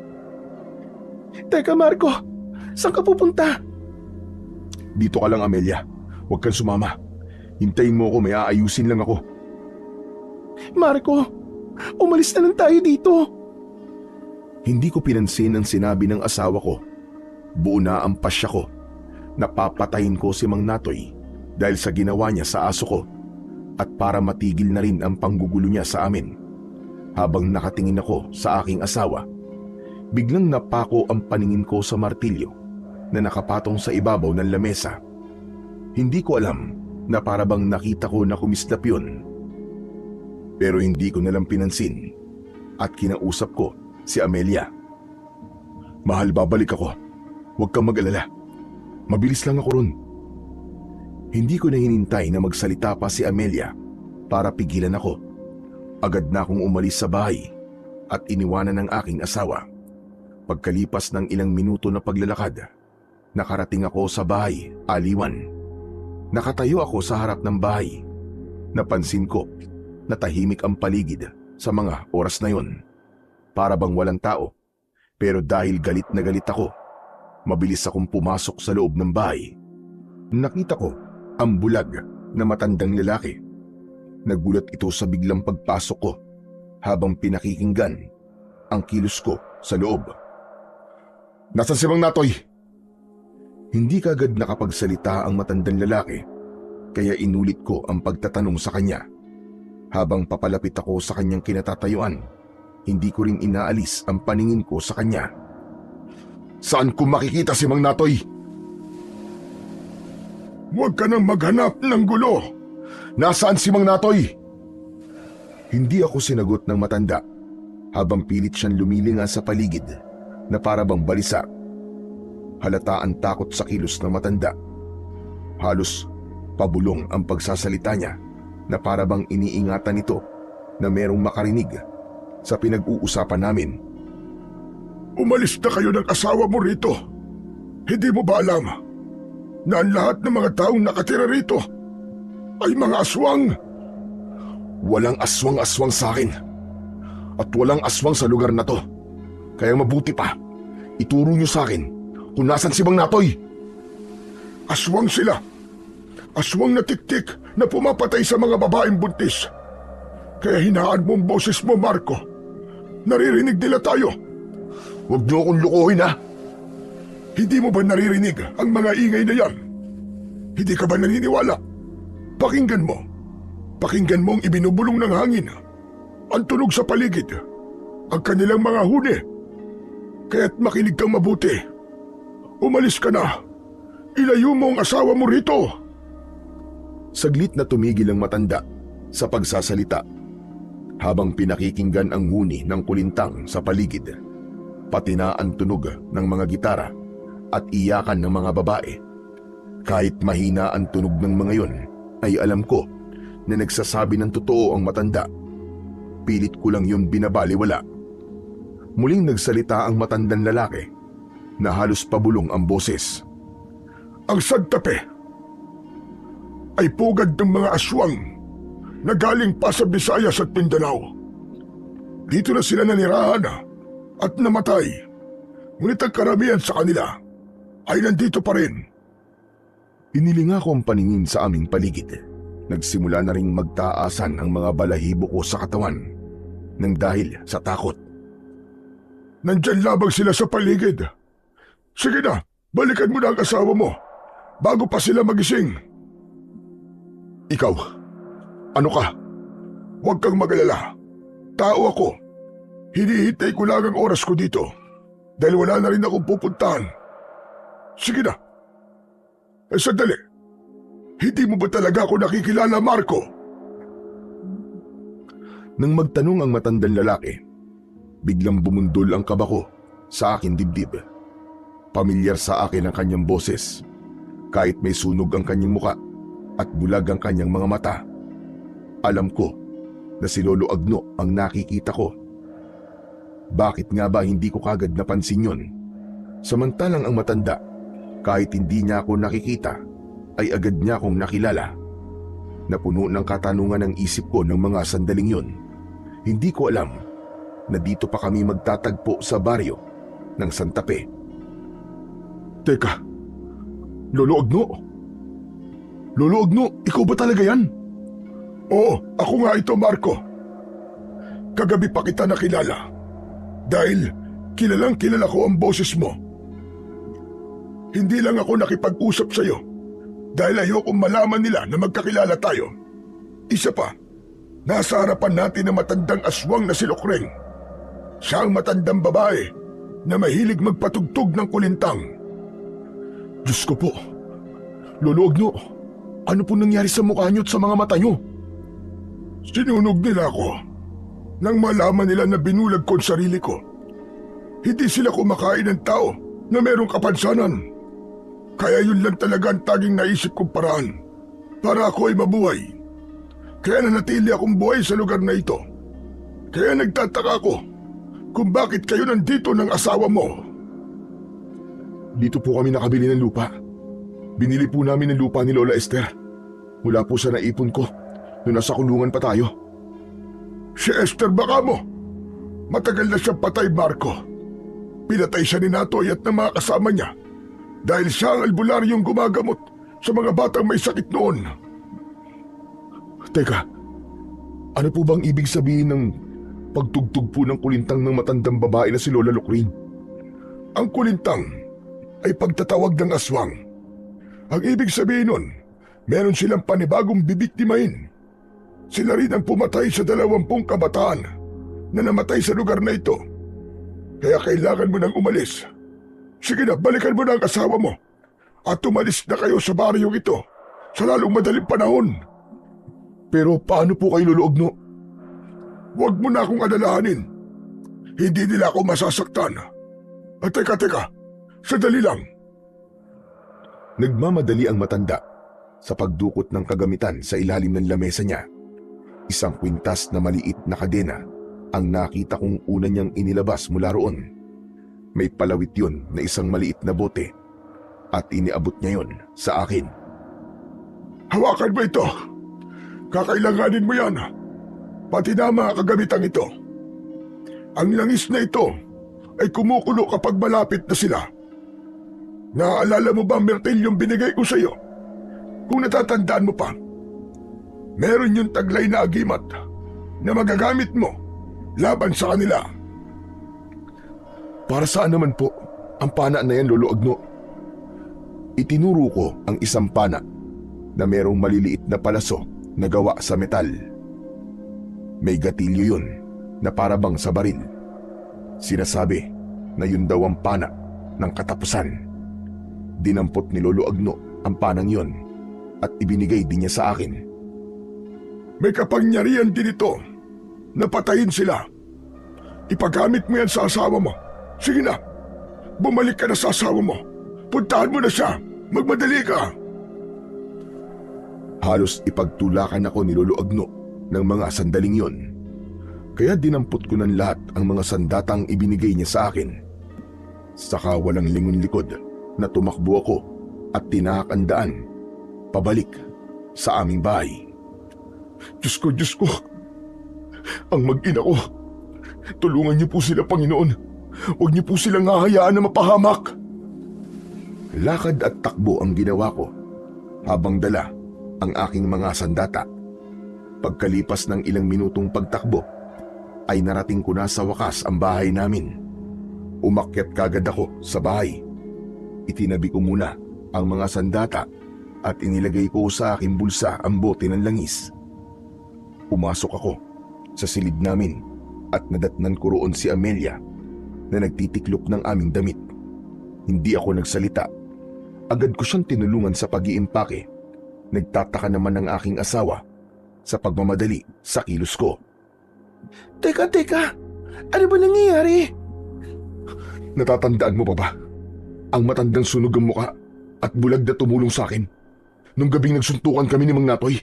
Teka, Marco! Saan ka pupunta? Dito ka lang, Amelia. Huwag kang sumama. Hintayin mo ako, may aayusin lang ako. Marco! Umalis na lang tayo dito! Hindi ko pinansin ang sinabi ng asawa ko. Buo na ang pasya ko. Napapatayin ko si Mang Natoy dahil sa ginawa niya sa aso ko at para matigil na rin ang panggugulo niya sa amin. Habang nakatingin ako sa aking asawa, biglang napako ang paningin ko sa martilyo na nakapatong sa ibabaw ng lamesa. Hindi ko alam na para bang nakita ko na kumislap yun. Pero hindi ko nalang pinansin at kinausap ko si Amelia. Mahal, babalik ako. Huwag kang mag-alala. Mabilis lang ako ron. Hindi ko na hinintay na magsalita pa si Amelia para pigilan ako. Agad na akong umalis sa bahay at iniwanan ng aking asawa. Pagkalipas ng ilang minuto na paglalakad, nakarating ako sa bahay, aliwan. Nakatayo ako sa harap ng bahay. Napansin ko na tahimik ang paligid sa mga oras na yon. Para bang walang tao, pero dahil galit na galit ako, mabilis akong pumasok sa loob ng bahay. Nakita ko ang bulag na matandang lalaki. Nagulat ito sa biglang pagpasok ko habang pinakikinggan ang kilos ko sa loob. Nasaan si Mang Natoy? Hindi kaagad nakapagsalita ang matandang lalaki, kaya inulit ko ang pagtatanong sa kanya. Habang papalapit ako sa kanyang kinatatayuan, hindi ko rin inaalis ang paningin ko sa kanya. Saan ko makikita si Mang Natoy? Huwag ka nang maghanap ng gulo. Nasaan si Mang Natoy? Hindi ako sinagot ng matanda habang pilit siyang lumilinga sa paligid na para bang balisa. Halata ang takot sa kilos ng matanda. Halos Pabulong ang pagsasalita niya na para bang iniingatan nito na merong makarinig sa pinag-uusapan namin. Umalis na kayo ng asawa mo rito. Hindi mo ba alam na ang lahat ng mga taong nakatira rito ay mga aswang? Walang aswang-aswang sa akin. At walang aswang sa lugar na to. Kaya mabuti pa, ituro niyo sa akin kung nasan si Mang Natoy. Aswang sila. Aswang na tiktik na pumapatay sa mga babaeng buntis. Kaya hinaan mo ang boses mo, Marco. Naririnig nila tayo. Huwag niyo akong lukuhin, ha? Hindi mo ba naririnig ang mga ingay na yan? Hindi ka ba naniniwala? Pakinggan mo. Pakinggan mo ang ibinubulong ng hangin. Ang tunog sa paligid. Ang kanilang mga huni. Kaya't makinig kang mabuti. Umalis ka na. Ilayo mo ang asawa mo rito. Saglit na tumigil ang matanda sa pagsasalita habang pinakikinggan ang huni ng kulintang sa paligid, pati na ang tunog ng mga gitara at iyakan ng mga babae. Kahit mahina ang tunog ng mga yon, ay alam ko na nagsasabi ng totoo ang matanda. Pilit ko lang yun binabaliwala. Muling nagsalita ang matandang lalaki na halos pabulong ang boses. Ang Santa Fe ay pugad ng mga aswang na galing pa sa Visayas at Mindanao. Dito na sila nanirahan at namatay. Ngunit ang karamihan sa kanila ay nandito pa rin. Inilinga ko ang paningin sa aming paligid. Nagsimula na ring magtaasan ang mga balahibo ko sa katawan nang dahil sa takot. Nandyan labang sila sa paligid. Sige na, balikan mo na ang asawa mo bago pa sila magising. Ikaw, ano ka? Huwag kang magalala. Tao ako. Hinihintay ko lang ang oras ko dito dahil wala na rin akong pupuntahan. Sige na. Sandali. Hindi mo ba talaga ako nakikilala, Marco? Nang magtanong ang matandang lalaki, biglang bumundol ang kaba ko sa aking dibdib. Pamilyar sa akin ang kanyang boses, kahit may sunog ang kanyang muka at bulag ang kanyang mga mata. Alam ko na si Lolo Agno ang nakikita ko. Bakit nga ba hindi ko kagad napansin yun? Samantalang ang matanda, kahit hindi niya ako nakikita, ay agad niya akong nakilala. Napuno ng katanungan ang isip ko ng mga sandaling yun. Hindi ko alam na dito pa kami magtatagpo sa baryo ng Santa Fe. Teka, Lolo Agno? Lolo Agno, ikaw ba talaga yan? Oo, ako nga ito, Marco. Kagabi pa kita nakilala dahil kilalang kilala ko ang boses mo. Hindi lang ako nakipag-usap sa iyo dahil ayokong malaman nila na magkakilala tayo. Isa pa, nasa harapan natin ang matandang aswang na si Lokreng. Siya ang matandang babae na mahilig magpatugtog ng kulintang. Diyos ko po, Lolo Agno, ano po nangyari sa mukha niyo at sa mga mata niyo? Sinunog nila ako nang malaman nila na binulag ko ang sarili ko. Hindi sila kumakain ng tao na merong kapansanan. Kaya yun lang talaga ang taging naisip kong paraan para ako ay mabuhay. Kaya nanatili akong buhay sa lugar na ito. Kaya nagtataka ako kung bakit kayo nandito ng asawa mo. Dito po kami nakabili ng lupa. Binili po namin ng lupa ni Lola Esther. Mula po sa naipon ko nung nasa kulungan pa tayo. Si Esther baka mo. Matagal na siyang patay, Marco. Pinatay siya ni Natoy at ng mga kasama niya dahil siya ang albularyong gumagamot sa mga batang may sakit noon. Teka, ano po bang ibig sabihin ng pagtugtog po ng kulintang ng matandang babae na si Lola Lucrin? Ang kulintang ay pagtatawag ng aswang. Ang ibig sabihin nun, meron silang panibagong bibiktimahin. Sila rin ang pumatay sa 20 kabataan na namatay sa lugar na ito. Kaya kailangan mo nang umalis. Sige na, balikan mo na ang asawa mo at umalis na kayo sa baryong ito sa lalong madaling panahon. Pero paano po kayo, Lolo Agno? Huwag mo na akong alalahanin. Hindi nila ako masasaktan. At teka, sandali lang. Nagmamadali ang matanda. Sa pagdukot ng kagamitan sa ilalim ng lamesa niya, isang kwintas na maliit na kadena ang nakita kong una niyang inilabas mula roon. May palawit yun na isang maliit na bote at iniabot niya yun sa akin. Hawakan mo ito. Kakailanganin mo yan. Pati na mga kagamitang ito. Ang langis na ito ay kumukulo kapag malapit na sila. Naaalala mo ba ang martilyong binigay ko sa iyo? Kung natatandaan mo pa, meron yung taglay na agimat na magagamit mo laban sa kanila. Para saan naman po ang pana na yan, Lolo Agno? Itinuro ko ang isang pana na merong maliliit na palaso na gawa sa metal. May gatilyo yun na parabang sa baril. Sinasabi na yun daw ang pana ng katapusan. Dinampot ni Lolo Agno ang panang yun at ibinigay din niya sa akin. May kapangyarihan din ito na patayin sila. Ipagamit mo yan sa asawa mo. Sige na, bumalik ka na sa asawa mo. Puntahan mo na siya. Magmadali ka. Halos ipagtulakan ako ni Lolo Agno ng mga sandaling yon. Kaya dinampot ko ng lahat ang mga sandatang ibinigay niya sa akin. Saka walang lingon likod na tumakbo ako at tinahak ang daan pabalik sa aming bahay. Diyos ko. Ang mag-ina ko. Tulungan niyo po sila, Panginoon. Huwag niyo po silang hahayaan na mapahamak. Lakad at takbo ang ginawa ko habang dala ang aking mga sandata. Pagkalipas ng ilang minutong pagtakbo, ay narating ko na sa wakas ang bahay namin. Umakyat kagad ako sa bahay. Itinabi ko muna ang mga sandata at inilagay ko sa aking bulsa ang bote ng langis. Pumasok ako sa silid namin at nadatnan ko roon si Amelia na nagtitiklop ng aming damit. Hindi ako nagsalita. Agad ko siyang tinulungan sa pag-iimpake. Nagtataka naman ang aking asawa sa pagmamadali sa kilos ko. Teka, ano ba nangyayari? Natatandaan mo pa ba? Ang matandang sunog ang muka at bulag na tumulong sa akin nung gabing nagsuntukan kami ni Mang Natoy.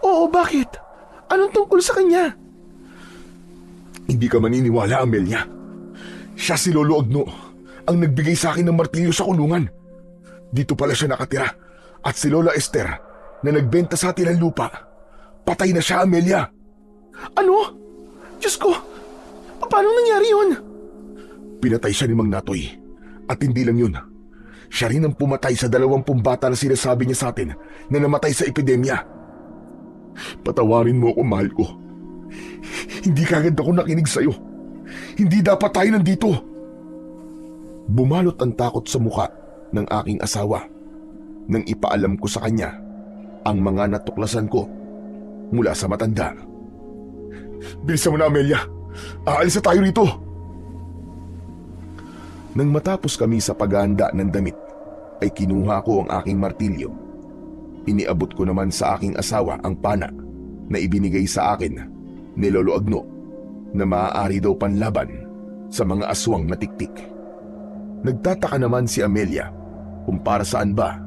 Oo, bakit? Anong tungkol sa kanya? Hindi ka maniniwala, Amelia. Siya si Lolo Agno ang nagbigay sa akin ng martilyo sa kulungan. Dito pala siya nakatira. At si Lola Esther na nagbenta sa atin ng lupa. Patay na siya, Amelia. Ano? Diyos ko, paano nangyari yun? Pinatay siya ni Mang Natoy. At hindi lang yun. Siya rin ang pumatay sa 20 bata na sinasabi niya sa atin na namatay sa epidemya. Patawarin mo ako, mahal ko. Hindi kagad ako nakinig sa'yo. Hindi dapat tayo nandito. Bumalot ang takot sa muka ng aking asawa nang ipaalam ko sa kanya ang mga natuklasan ko mula sa matanda. Bilisan mo na, Amelia. Aalis na tayo rito. Nang matapos kami sa paghahanda ng damit, ay kinuha ko ang aking martilyo. Iniabot ko naman sa aking asawa ang pana na ibinigay sa akin ni Lolo Agno na maaari daw panlaban sa mga aswang na tiktik. Nagtataka naman si Amelia kung para saan ba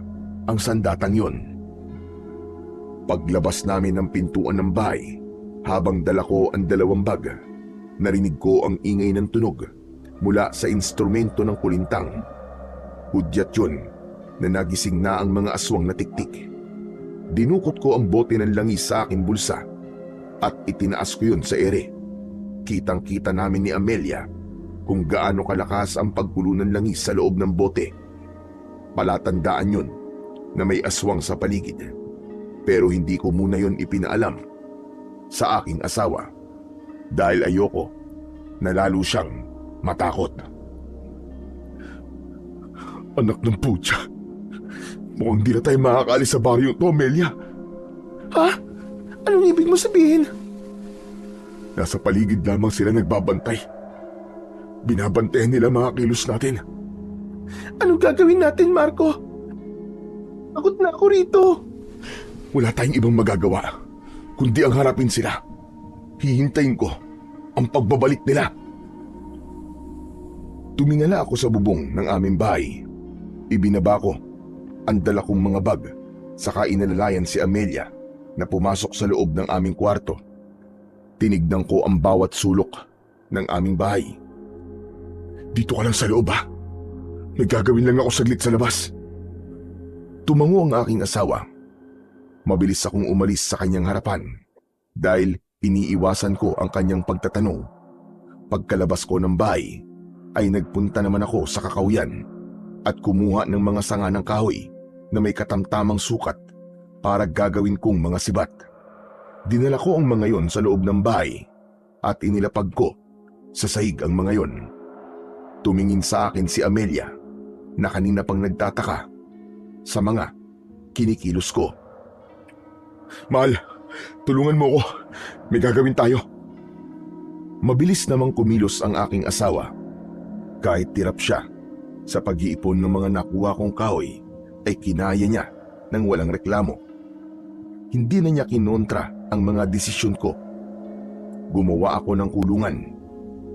ang sandatang yon. Paglabas namin ng pintuan ng bahay, habang dala ko ang 2 bag, narinig ko ang ingay ng tunog mula sa instrumento ng kulintang. Hudyat yun na nagising na ang mga aswang na tiktik. Dinukot ko ang bote ng langis sa aking bulsa at itinaas ko yun sa ere. Kitang-kita namin ni Amelia kung gaano kalakas ang pagkulo ng langis sa loob ng bote. Palatandaan yun na may aswang sa paligid. Pero hindi ko muna yun ipinaalam sa aking asawa dahil ayoko na lalo siyang matakot. Anak ng putya. Mukhang di na tayo makakaalis sa baryo to, Amelia. Ha? Anong ibig mo sabihin? Nasa paligid lamang sila nagbabantay. Binabantayan nila mga kilos natin. Anong gagawin natin, Marco? Takot na ako rito. Wala tayong ibang magagawa kundi ang harapin sila. Hihintayin ko ang pagbabalik nila. Tumingala ako sa bubong ng aming bahay. Ibinaba ko ang dala kong mga bag Saka inalalayan si Amelia na pumasok sa loob ng aming kwarto. Tinignan ko ang bawat sulok ng aming bahay. Dito ka lang sa loob ha. May gagawin lang ako saglit sa labas. Tumango ang aking asawa. Mabilis akong umalis sa kanyang harapan dahil iniiwasan ko ang kanyang pagtatanong. Pagkalabas ko ng bahay ay nagpunta naman ako sa kakawyan at kumuha ng mga sanga ng kahoy na may katamtamang sukat para gagawin kong mga sibat. Dinala ko ang mga yon sa loob ng bahay at inilapag ko sa sahig ang mga yon. Tumingin sa akin si Amelia na kanina pang nagtataka sa mga kinikilos ko. Mahal, tulungan mo ako. May gagawin tayo. Mabilis namang kumilos ang aking asawa. Kahit tirap siya sa pag-iipon ng mga nakuha kong kahoy ay kinaya niya ng walang reklamo. Hindi na niya kinontra ang mga desisyon ko. Gumawa ako ng kulungan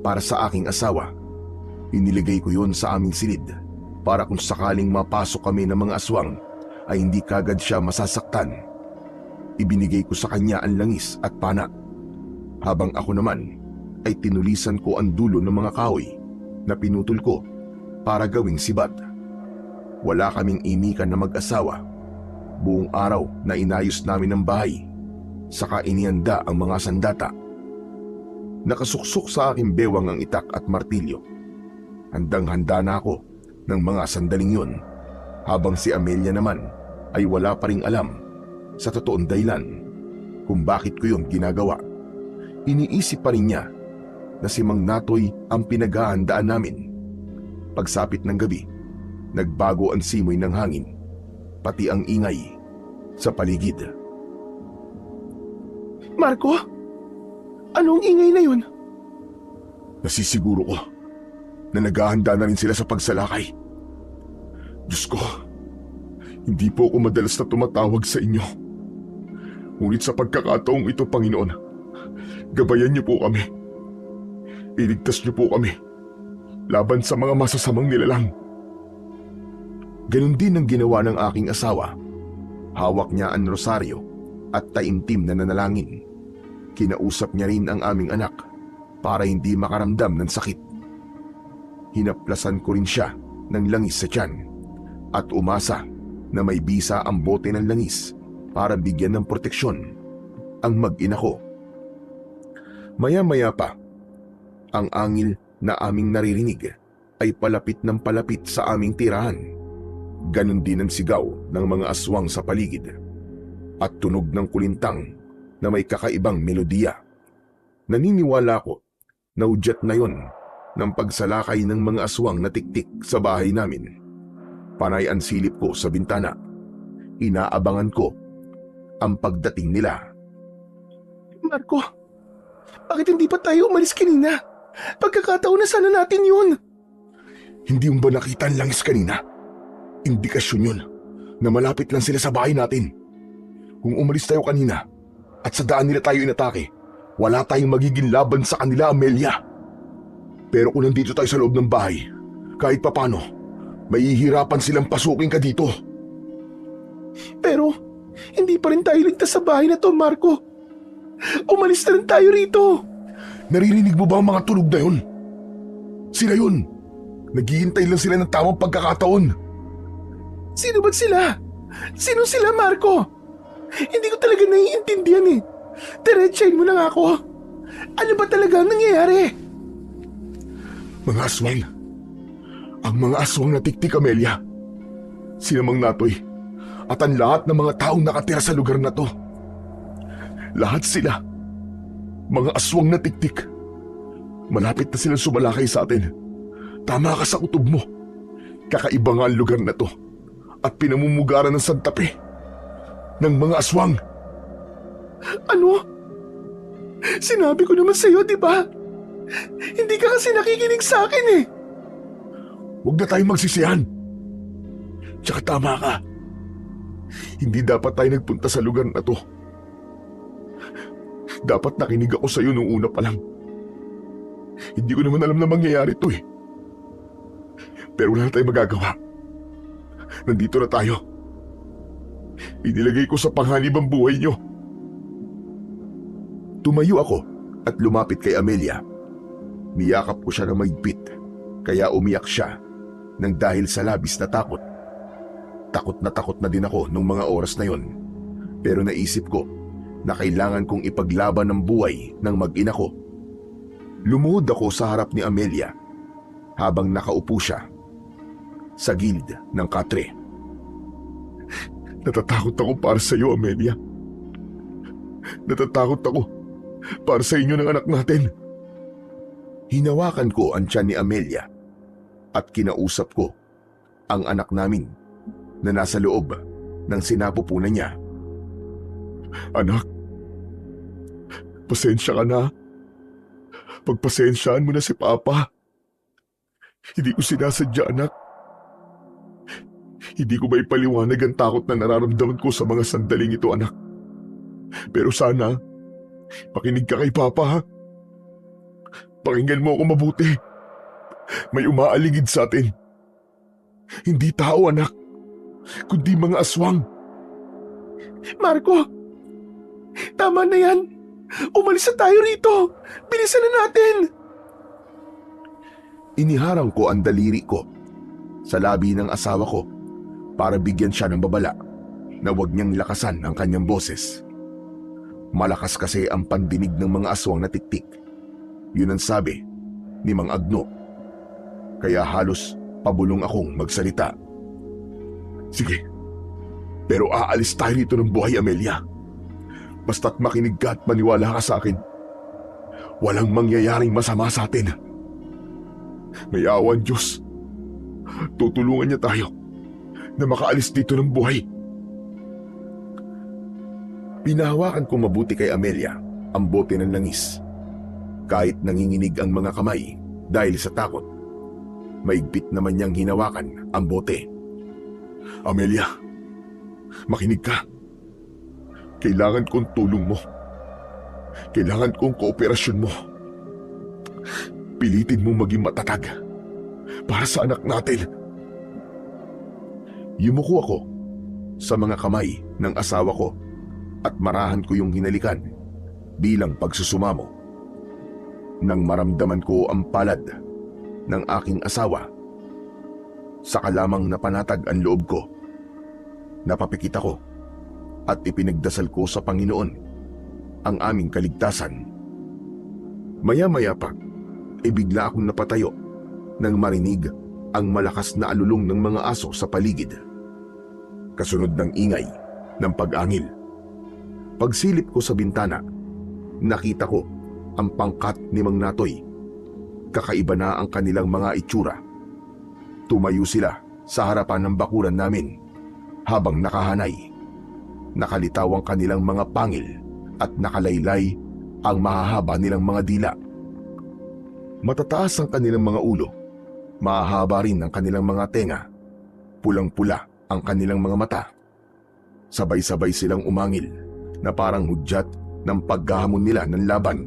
para sa aking asawa. Iniligay ko yon sa aming silid para kung sakaling mapasok kami ng mga aswang ay hindi kagad siya masasaktan. Ibinigay ko sa kanya ang langis at pana, habang ako naman ay tinulisan ko ang dulo ng mga kahoy na pinutol ko para gawing sibat. Wala kaming imikan na mag-asawa. Buong araw na inayos namin ang bahay, saka inihanda ang mga sandata. Nakasuksok sa aking bewang ang itak at martilyo. Handang-handa na ako ng mga sandaling yun, habang si Amelia naman ay wala pa ring alam sa totoong dahilan kung bakit ko yun ginagawa. Iniisip pa rin niya na si Mang Natoy ang pinaghahandaan namin. Pagsapit ng gabi, nagbago ang simoy ng hangin, pati ang ingay sa paligid. Marco? Anong ingay na yun? Nasisiguro ko na naghahanda na rin sila sa pagsalakay. Diyos ko, hindi po ako madalas na tumatawag sa inyo. Ngunit sa pagkakataong ito, Panginoon, gabayan niyo po kami. Iligtas niyo po kami laban sa mga masasamang nilalang. Ganon din ang ginawa ng aking asawa. Hawak niya ang rosaryo at taimtim na nanalangin. Kinausap niya rin ang aming anak para hindi makaramdam ng sakit. Hinaplasan ko rin siya ng langis sa tiyan at umasa na may bisa ang bote ng langis para bigyan ng proteksyon ang mag-ina ko. Maya-maya pa, ang angil na aming naririnig ay palapit ng palapit sa aming tirahan. Ganon din ang sigaw ng mga aswang sa paligid at tunog ng kulintang na may kakaibang melodiya. Naniniwala ko na udyat na yon ng pagsalakay ng mga aswang na tiktik sa bahay namin. Panay ang silip ko sa bintana. Inaabangan ko ang pagdating nila. Marco, bakit hindi pa tayo umalis kanina? Pagkakataon na sana natin yun. Hindi mo ba nakita ang langis kanina? Indikasyon yun na malapit lang sila sa bahay natin. Kung umalis tayo kanina at sa daan nila tayo inatake, wala tayong magiging laban sa kanila, Amelia. Pero kung nandito tayo sa loob ng bahay, kahit papano, mahihirapan silang pasukin ka dito. Pero hindi pa rin tayo ligtas sa bahay na to, Marco. Umalis na rin tayo rito. Naririnig mo ba ang mga tunog na yun? Sila yun. Naghihintay lang sila ng tamang pagkakataon. Sino ba sila? Sino sila, Marco? Hindi ko talaga naiintindihan eh. Diretsahin mo na nga ako. Ano ba talaga ang nangyayari? Mga aswang. Ang mga aswang na tiktik, Amelia. Sila Mang Natoy at ang lahat ng mga taong nakatira sa lugar na to. Lahat sila mga aswang na tiktik. Malapit na silang sumalakay sa atin. Tama ka sa kutob mo. Kakaiba nga ang lugar na to at pinamumugaran ng santapi ng mga aswang. Ano? Sinabi ko naman sa'yo, di ba? Hindi ka kasi nakikinig sa akin eh. Huwag na tayong magsisihan. Tsaka tama ka. Hindi dapat tayo nagpunta sa lugar na to. Dapat nakinig ako sa'yo nung una pa lang. Hindi ko naman alam na mangyayari to eh. Pero wala na tayong magagawa. Nandito na tayo. Inilagay ko sa panganib ang buhay niyo. Tumayo ako at lumapit kay Amelia. Niyakap ko siya ng mahigpit, kaya umiyak siya nang dahil sa labis na takot. Takot na din ako nung mga oras na yon. Pero naisip ko na kailangan kong ipaglaban ang buhay ng mag-ina ko. Lumuhod ako sa harap ni Amelia habang nakaupo siya sa gilid ng katre. Natatakot ako para sa iyo, Amelia. Natatakot ako para sa inyo ng anak natin. Hinawakan ko ang tiyan ni Amelia at kinausap ko ang anak namin na nasa loob ng sinapupunan niya. Anak, pasensya ka na. Pagpasensyaan mo na si Papa. Hindi ko sinasadya, anak. Hindi ko ba ipaliwanag ang takot na nararamdaman ko sa mga sandaling ito, anak? Pero sana, makinig ka kay Papa, ha? Pakinggan mo ako mabuti. May umaaligid sa atin. Hindi tao, anak, kundi mga aswang. Marco, tama na yan. Umalis na tayo rito. Bilisan na natin. Iniharang ko ang daliri ko sa labi ng asawa ko para bigyan siya ng babala na huwag niyang lakasan ang kanyang boses. Malakas kasi ang pandinig ng mga aswang na tiktik. Yun ang sabi ni Mang Agno. Kaya halos pabulong akong magsalita. Sige, pero aalis tayo rito ng buhay, Amelia. Basta't makinig ka at maniwala ka sa akin. Walang mangyayaring masama sa atin. May awa ang Diyos. Tutulungan niya tayo na makaalis dito ng buhay. Pinahawakan ko mabuti kay Amelia ang bote ng langis. Kahit nanginginig ang mga kamay dahil sa takot, maigpit naman niyang hinawakan ang bote. Amelia, makinig ka. Kailangan kong tulong mo. Kailangan kong kooperasyon mo. Pilitin mo maging matatag para sa anak natin. Yumuko ako sa mga kamay ng asawa ko at marahan ko yung hinalikan bilang pagsusumamo. Nang maramdaman ko ang palad ng aking asawa, saka lamang napanatag ang loob ko. Napapikit ako at ipinagdasal ko sa Panginoon ang aming kaligtasan. Maya-maya pa, bigla akong napatayo nang marinig ang malakas na alulong ng mga aso sa paligid. Kasunod ng ingay ng pag-angil. Pagsilip ko sa bintana, nakita ko ang pangkat ni Mang Natoy. Kakaiba na ang kanilang mga itsura. Tumayo sila sa harapan ng bakuran namin habang nakahanay. Nakalitaw ang kanilang mga pangil at nakalaylay ang mahahaba nilang mga dila. Matataas ang kanilang mga ulo, mahahaba rin ang kanilang mga tenga, pulang-pula ang kanilang mga mata. Sabay-sabay silang umangil na parang hudyat ng paghahamon nila ng laban.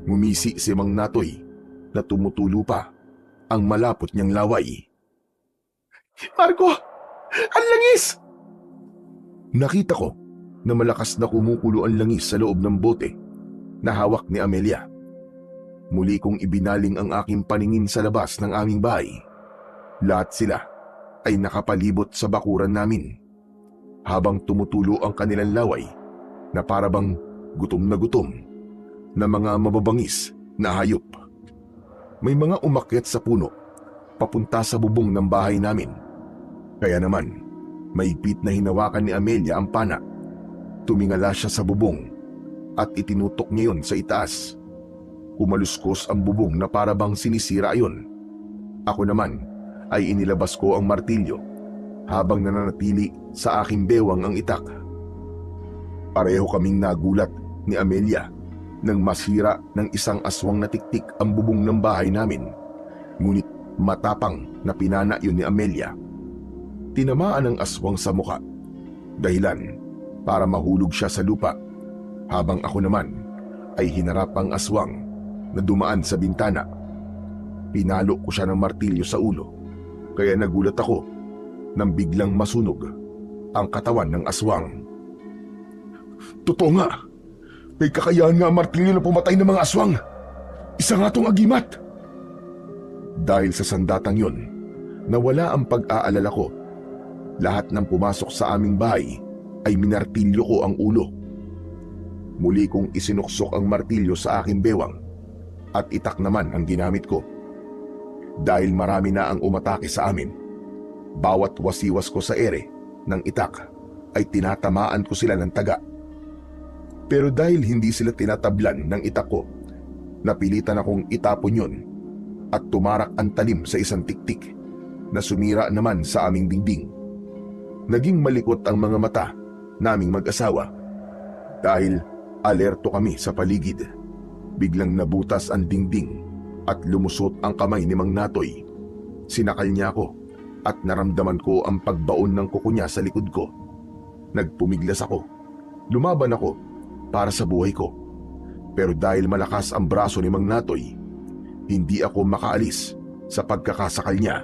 Ngumisi si Mang Natoy na tumutulo pa ang malapot niyang laway. Marco, ang langis! Nakita ko na malakas na kumukulo ang langis sa loob ng bote na hawak ni Amelia. Muli kong ibinaling ang aking paningin sa labas ng aming bahay. Lahat sila ay nakapalibot sa bakuran namin habang tumutulo ang kanilang laway na parabang gutom na mga mababangis na hayop. May mga umakyat sa puno papunta sa bubong ng bahay namin. Kaya naman, maigpit na hinawakan ni Amelia ang pana. Tumingala siya sa bubong at itinutok niya yon sa itaas. Kumaluskos ang bubong na parabang sinisira ayon. Ako naman ay inilabas ko ang martilyo habang nananatili sa aking bewang ang itak. Pareho kaming nagulat ni Amelia nang masira ng isang aswang na tiktik ang bubong ng bahay namin. Ngunit matapang na pinana yun ni Amelia. Tinamaan ang aswang sa muka, dahilan para mahulog siya sa lupa, habang ako naman ay hinarap ang aswang na dumaan sa bintana. Pinalo ko siya ng martilyo sa ulo, kaya nagulat ako nang biglang masunog ang katawan ng aswang. Totoo nga, may kakayahan nga ang martilyo na pumatay ng mga aswang. Isa nga tong agimat. Dahil sa sandatang yun, nawala ang pag-aalala ko. Lahat ng pumasok sa aming bahay ay minartilyo ko ang ulo. Muli kong isinuksok ang martilyo sa aking bewang at itak naman ang ginamit ko. Dahil marami na ang umatake sa amin, bawat wasiwas ko sa ere ng itak ay tinatamaan ko sila ng taga. Pero dahil hindi sila tinatablan ng itak ko, napilitan akong itapon yun at tumarak ang talim sa isang tiktik na sumira naman sa aming dingding. Naging malikot ang mga mata naming mag-asawa dahil alerto kami sa paligid. Biglang nabutas ang dingding at lumusot ang kamay ni Mang Natoy. Sinakal niya ako at naramdaman ko ang pagbaon ng kuko niya sa likod ko. Nagpumiglas ako. Lumaban ako para sa buhay ko. Pero dahil malakas ang braso ni Mang Natoy, hindi ako makaalis sa pagkakasakal niya.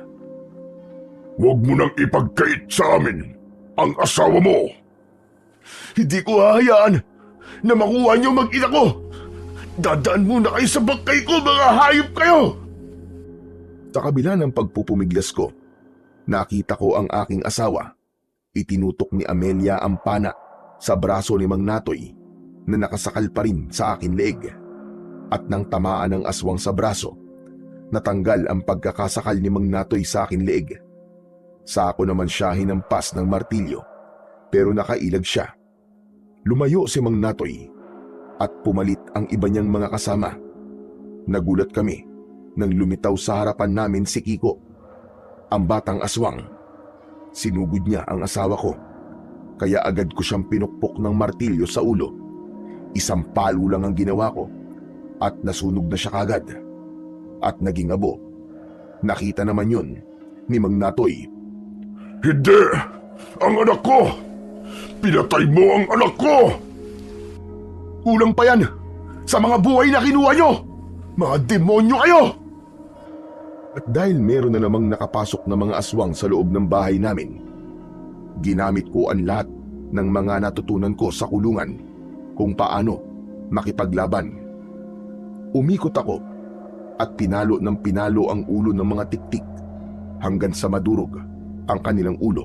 Huwag mo nang ipagkait sa amin ang asawa mo. Hindi ko hahayaan na makuha niyo mag-ina ko. Dadaan muna kayo sa bangkay ko, mga hayop kayo! Sa kabila ng pagpupumiglas ko, nakita ko ang aking asawa. Itinutok ni Amelia ang pana sa braso ni Mang Natoy na nakasakal pa rin sa aking leeg. At nang tamaan ng aswang sa braso, natanggal ang pagkakasakal ni Mang Natoy sa aking leeg. Sako naman siya hinampas ng martilyo, pero nakailag siya. Lumayo si Mang Natoy at pumalit ang iba niyang mga kasama. Nagulat kami nang lumitaw sa harapan namin si Kiko, ang batang aswang. Sinugod niya ang asawa ko, kaya agad ko siyang pinukpok ng martilyo sa ulo. Isang palo lang ang ginawa ko at nasunog na siya kagad. At naging abo. Nakita naman yun ni Mang Natoy. Hindi! Ang anak ko! Pinatay mo ang anak ko! Kulang pa yan sa mga buhay na kinuha nyo! Mga demonyo kayo! At dahil meron na namang nakapasok na mga aswang sa loob ng bahay namin, ginamit ko ang lahat ng mga natutunan ko sa kulungan kung paano makipaglaban. Umikot ako at pinalo ng pinalo ang ulo ng mga tiktik hanggang sa madurog ang kanilang ulo.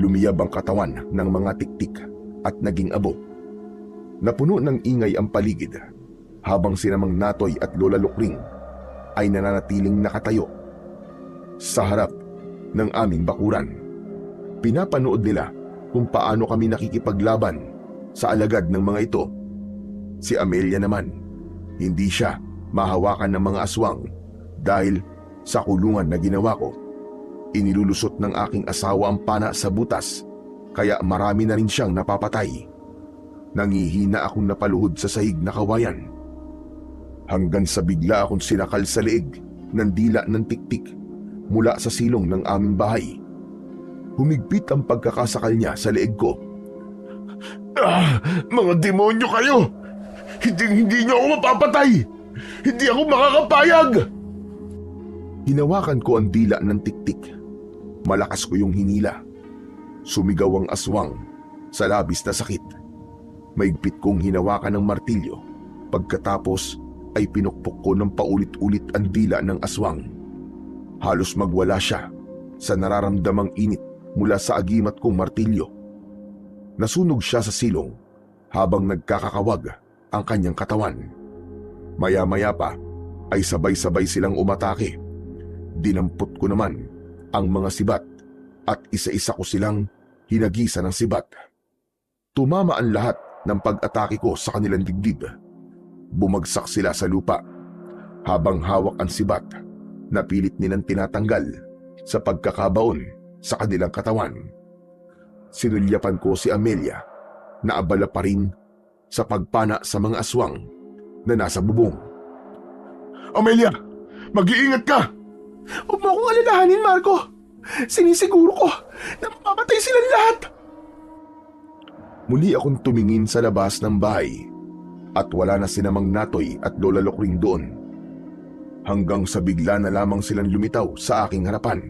Lumiyab ang katawan ng mga tiktik at naging abo. Napuno ng ingay ang paligid habang sina Mang Natoy at Lola Lukring ay nananatiling nakatayo sa harap ng aming bakuran. Pinapanood nila kung paano kami nakikipaglaban sa alagad ng mga ito. Si Amelia naman, hindi siya mahawakan ng mga aswang dahil sa kulungan na ginawa ko. Inilulusot ng aking asawa ang pana sa butas, kaya marami na rin siyang napapatay. Nangihina akong napaluhod sa sahig na kawayan. Hanggang sa bigla akong sinakal sa leeg ng dila ng tiktik mula sa silong ng aming bahay. Humigpit ang pagkakasakal niya sa leeg ko. Mga demonyo kayo! Hindi niyo ako mapapatay! Hindi ako makakapayag! Hinawakan ko ang dila ng tiktik. Malakas ko yung hinila. Sumigaw ang aswang sa labis na sakit. Maigpit kong hinawakan ng martilyo. Pagkatapos ay pinukpok ko ng paulit-ulit ang dila ng aswang. Halos magwala siya sa nararamdamang init mula sa agimat kong martilyo. Nasunog siya sa silong habang nagkakakawag ang kanyang katawan. Maya-maya pa ay sabay-sabay silang umatake. Dinampot ko naman ang mga sibat at isa-isa ko silang hinagisa ng sibat. Tumama ang lahat ng pag-atake ko sa kanilang dibdib. Bumagsak sila sa lupa. Habang hawak ang sibat, napilit nilang tinatanggal sa pagkakabaon sa kanilang katawan. Sinulyapan ko si Amelia na abala pa rin sa pagpana sa mga aswang na nasa bubong. Amelia! Mag-iingat ka! Huwag mo akong alalahanin, Marco. Sinisiguro ko na mamamatay silang lahat. Muli akong tumingin sa labas ng bahay at wala na sina Mang Natoy at Lola Lukring doon. Hanggang sa bigla na lamang silang lumitaw sa aking harapan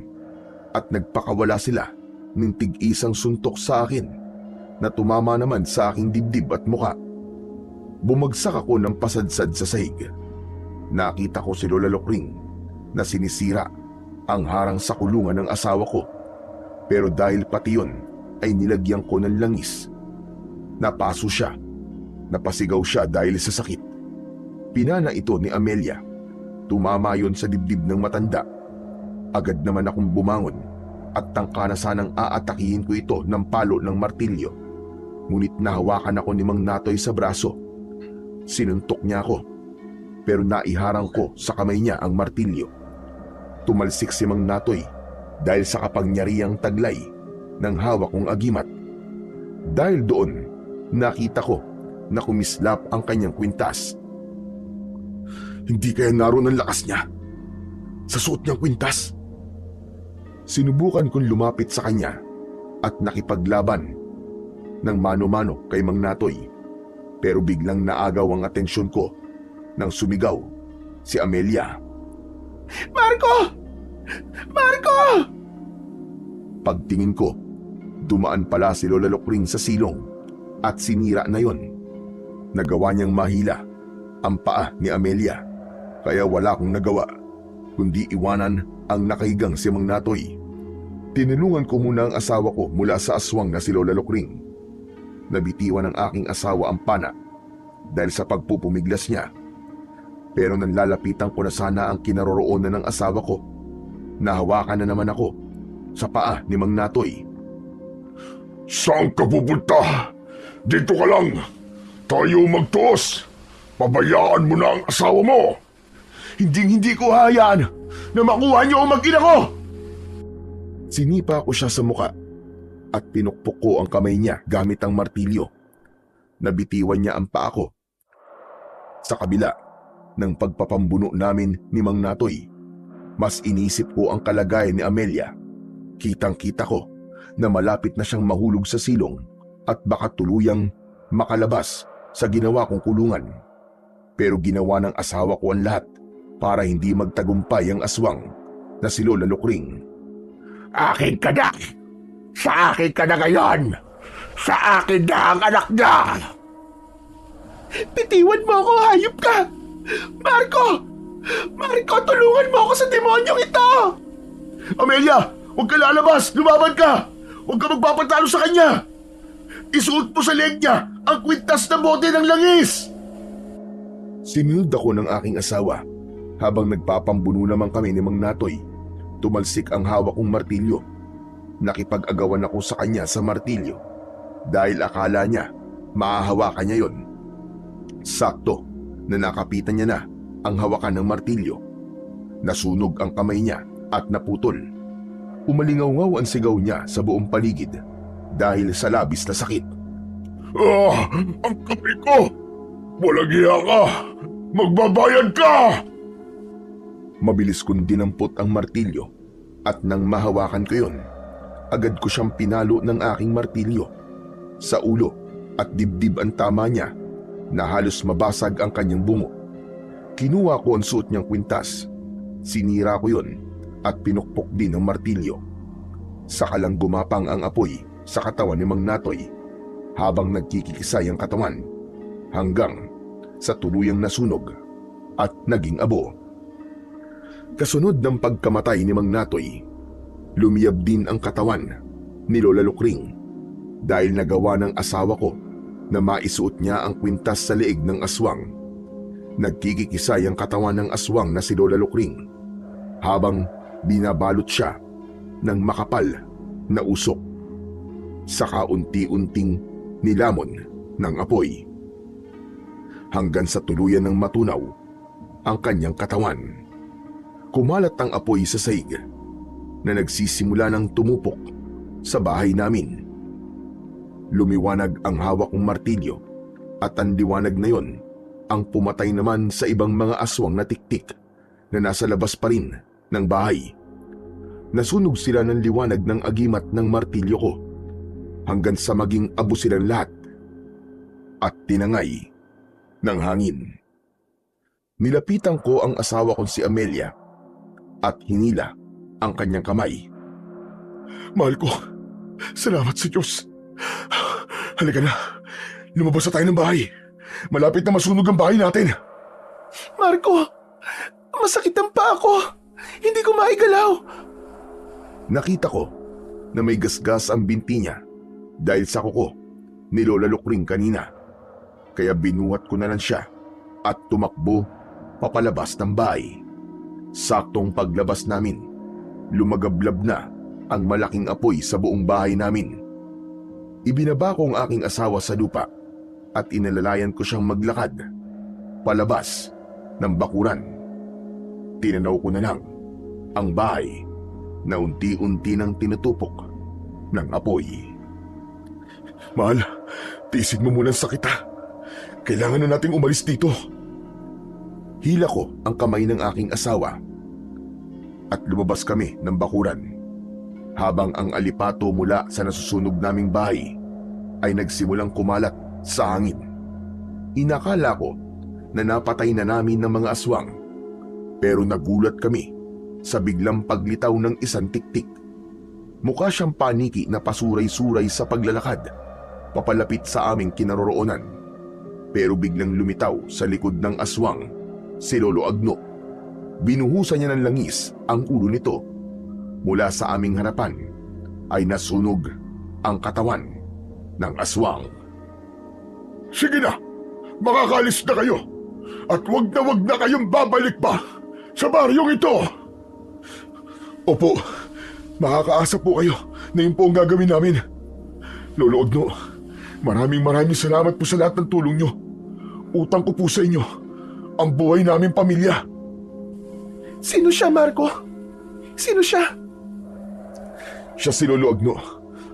at nagpakawala sila ng tig-isang suntok sa akin na tumama naman sa aking dibdib at muka. Bumagsak ako ng pasadsad sa sahig. Nakita ko si Lola Lokring na sinisira ang harang sa kulungan ng asawa ko. Pero dahil pati yun ay nilagyan ko ng langis. Napaso siya. Napasigaw siya dahil sa sakit. Pinana ito ni Amelia. Tumama yon sa dibdib ng matanda. Agad naman akong bumangon at tangka na sanang aatakihin ko ito ng palo ng martilyo. Ngunit nahawakan ako ni Mang Natoy sa braso. Sinuntok niya ako, pero naiharang ko sa kamay niya ang martilyo. Tumalsik si Mang Natoy dahil sa kapangyarihang taglay ng hawak kong agimat. Dahil doon, nakita ko na kumislap ang kanyang kwintas. Hindi kaya naroon ang lakas niya sa suot niyang kwintas? Sinubukan kong lumapit sa kanya at nakipaglaban ng mano-mano kay Mang Natoy. Pero biglang naagaw ang atensyon ko nang sumigaw si Amelia. Marco! Marco! Pagtingin ko, dumaan pala si Lola Lokring sa silong at sinira na yon. Nagawa niyang mahila ang paa ni Amelia, kaya wala akong nagawa kundi iwanan ang nakahigang si Mang Natoy. Tinulungan ko muna ang asawa ko mula sa aswang na si Lola Lokring. Nabitiwan ng aking asawa ang pana dahil sa pagpupumiglas niya. Pero nang lalapitan ko na sana ang kinaroroonan ng asawa ko, nahawakan na naman ako sa paa ni Mang Natoy. Saan ka pupunta? Dito ka lang. Tayo magtuos. Pabayaan mo na ang asawa mo. Hindi ko hayaan na makuha niyo ang mag-ina ko! Sinipa ko siya sa muka at pinukpok ko ang kamay niya gamit ang martilyo. Nabitiwan niya ang paa ko. Sa kabila ng pagpapambuno namin ni Mang Natoy, mas inisip ko ang kalagayan ni Amelia. Kitang-kita ko na malapit na siyang mahulog sa silong at baka tuluyang makalabas sa ginawa kong kulungan. Pero ginawa ng asawa ko ang lahat para hindi magtagumpay ang aswang na si Lola Lokring. Akin ka na! Sa akin ka na ngayon! Sa akin na ang anak niya! Bitiwan mo ako, hayop ka! Marco! Marco, tulungan mo ako sa demonyong ito! Amelia, huwag ka lalabas! Lumaban ka! Huwag ka magpapatalo sa kanya! Isuot mo sa leg niya ang kwintas na bote ng langis! Sinunod ako ng aking asawa habang nagpapambuno naman kami ni Mang Natoy. Tumalsik ang hawak kong martilyo. Nakipag-agawan ako sa kanya sa martilyo dahil akala niya mahahawakan niya yon. Sakto na nakapitan niya na ang hawakan ng martilyo. Nasunog ang kamay niya at naputol. Umalingaw-ngaw ang sigaw niya sa buong paligid dahil sa labis na sakit. Ang kamay ko! Walang hiya ka! Magbabayad ka! Mabilis kong dinampot ang martilyo at nang mahawakan ko yon, agad ko siyang pinalo ng aking martilyo. Sa ulo at dibdib ang tama niya na halos mabasag ang kanyang bungo. Kinuha ko ang suot niyang kwintas. Sinira ko yon at pinukpok din ang martilyo. Saka lang gumapang ang apoy sa katawan ni Mang Natoy habang nagkikikisay ang katawan hanggang sa tuluyang nasunog at naging abo. Kasunod ng pagkamatay ni Mang Natoy, lumiyab din ang katawan ni Lola Lokring dahil nagawa ng asawa ko na maisuot niya ang kwintas sa leeg ng aswang. Nagkikikisay ang katawan ng aswang na si Lola Lokring habang binabalot siya ng makapal na usok. Saka unti-unting nilamon ng apoy hanggang sa tuluyan ng matunaw ang kanyang katawan. Kumalat ang apoy sa sahig na nagsisimula ng tumupok sa bahay namin. Lumiwanag ang hawak kong martilyo at ang liwanag na yon ang pumatay naman sa ibang mga aswang na tiktik na nasa labas pa rin ng bahay. Nasunog sila ng liwanag ng agimat ng martilyo ko hanggang sa maging abo silang lahat at tinangay ng hangin. Nilapitan ko ang asawa kong si Amelia at hinila ang kanyang kamay. Mahal ko, Salamat sa Diyos. Halika na. Lumabas na tayo ng bahay. Malapit na masunog ang bahay natin. Marco, masakit ang paa ko. Hindi ko maigalaw. Nakita ko na may gasgas ang binti niya dahil sa kuko ni Lola Lukring kanina. Kaya binuhat ko na lang siya at tumakbo papalabas ng bahay. Saktong paglabas namin, lumagablab na ang malaking apoy sa buong bahay namin. Ibinaba ko ang aking asawa sa lupa at inalalayan ko siyang maglakad palabas ng bakuran. Tinanaw ko na lang ang bahay na unti-unti nang tinutupok ng apoy. Mahal, tiisin mo muna ang sakit ha. Kailangan na nating umalis dito. Hila ko ang kamay ng aking asawa at lumabas kami ng bakuran habang ang alipato mula sa nasusunog naming bahay ay nagsimulang kumalat sa hangin. Inakala ko na napatay na namin ng mga aswang pero nagulat kami sa biglang paglitaw ng isang tiktik. Mukha siyang paniki na pasuray-suray sa paglalakad papalapit sa aming kinaroroonan pero biglang lumitaw sa likod ng aswang si Lolo Agno. Binuhusan niya ng langis ang ulo nito. Mula sa aming harapan ay nasunog ang katawan ng aswang. Sige na, makakalis na kayo. At wag na kayong babalik pa sa baryong ito. Opo, makakaasa po kayo na yun po ang gagawin namin. Lolo Ogno, maraming salamat po sa lahat ng tulong nyo. Utang ko po sa inyo ang buhay namin pamilya. Sino siya, Marco? Sino siya? Siya si Lolo Agno,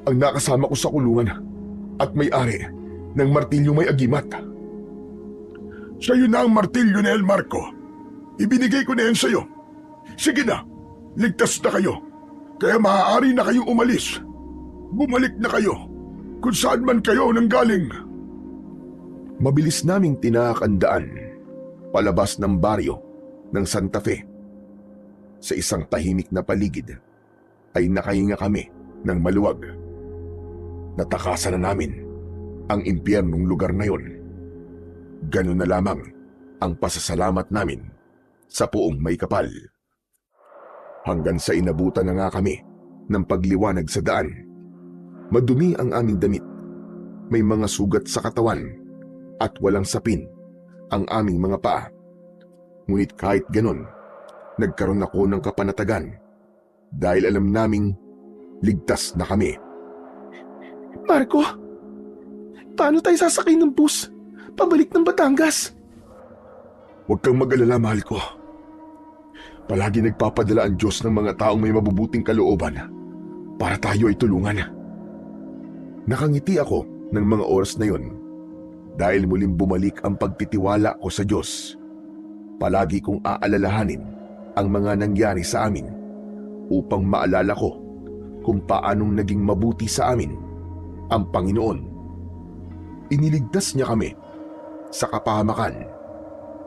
ang nakasama ko sa kulungan at may-ari ng martilyo may agimat. Siya yun na ang martilyo ni El Marco. Ibinigay ko na yan sa'yo. Sige na, ligtas na kayo. Kaya maaari na kayong umalis. Bumalik na kayo kung saan man kayo nanggaling. Mabilis naming tinaak ang daan palabas ng baryo ng Santa Fe. Sa isang tahimik na paligid ay nakahinga kami ng maluwag. Natakasan na namin ang impyernong lugar na yon. Ganun na lamang ang pasasalamat namin sa Poong May Kapal. Hanggang sa inabutan na nga kami ng pagliwanag sa daan. Madumi ang aming damit. May mga sugat sa katawan at walang sapin ang aming mga paa. Ngunit kahit ganun, nagkaroon ako ng kapanatagan dahil alam naming ligtas na kami. Marco, paano tayo sasakay ng bus pabalik ng Batangas? Huwag kang mag-alala, mahal ko. Palagi nagpapadala ang Diyos ng mga taong may mabubuting kalooban para tayo ay tulungan. Nakangiti ako ng mga oras na yon dahil muling bumalik ang pagtitiwala ko sa Diyos. Palagi kong aalalahanin ang mga nangyari sa amin upang maalala ko kung paanong naging mabuti sa amin ang Panginoon. Iniligtas niya kami sa kapahamakan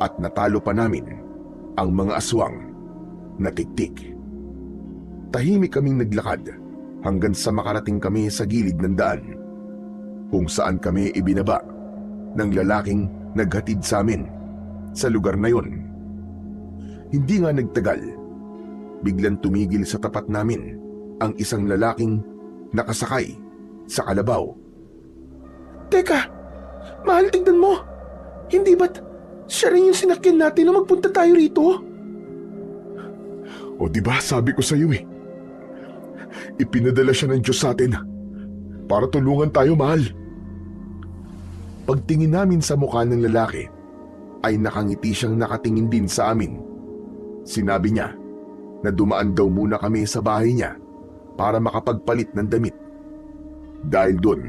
at natalo pa namin ang mga aswang na tiktik. Tahimik kaming naglakad hanggang sa makarating kami sa gilid ng daan kung saan kami ibinaba ng lalaking naghatid sa amin sa lugar na yon. Hindi nga nagtagal, biglang tumigil sa tapat namin ang isang lalaking nakasakay sa kalabaw. Teka, mahal, tignan mo. Hindi ba't siya rin yung sinakyan natin nung magpunta tayo rito? O diba sabi ko sa iyo ipinadala siya ng Diyos sa atin para tulungan tayo, mahal. Pagtingin namin sa mukha ng lalaki ay nakangiti siyang nakatingin din sa amin. Sinabi niya na dumaan daw muna kami sa bahay niya para makapagpalit ng damit. Dahil doon,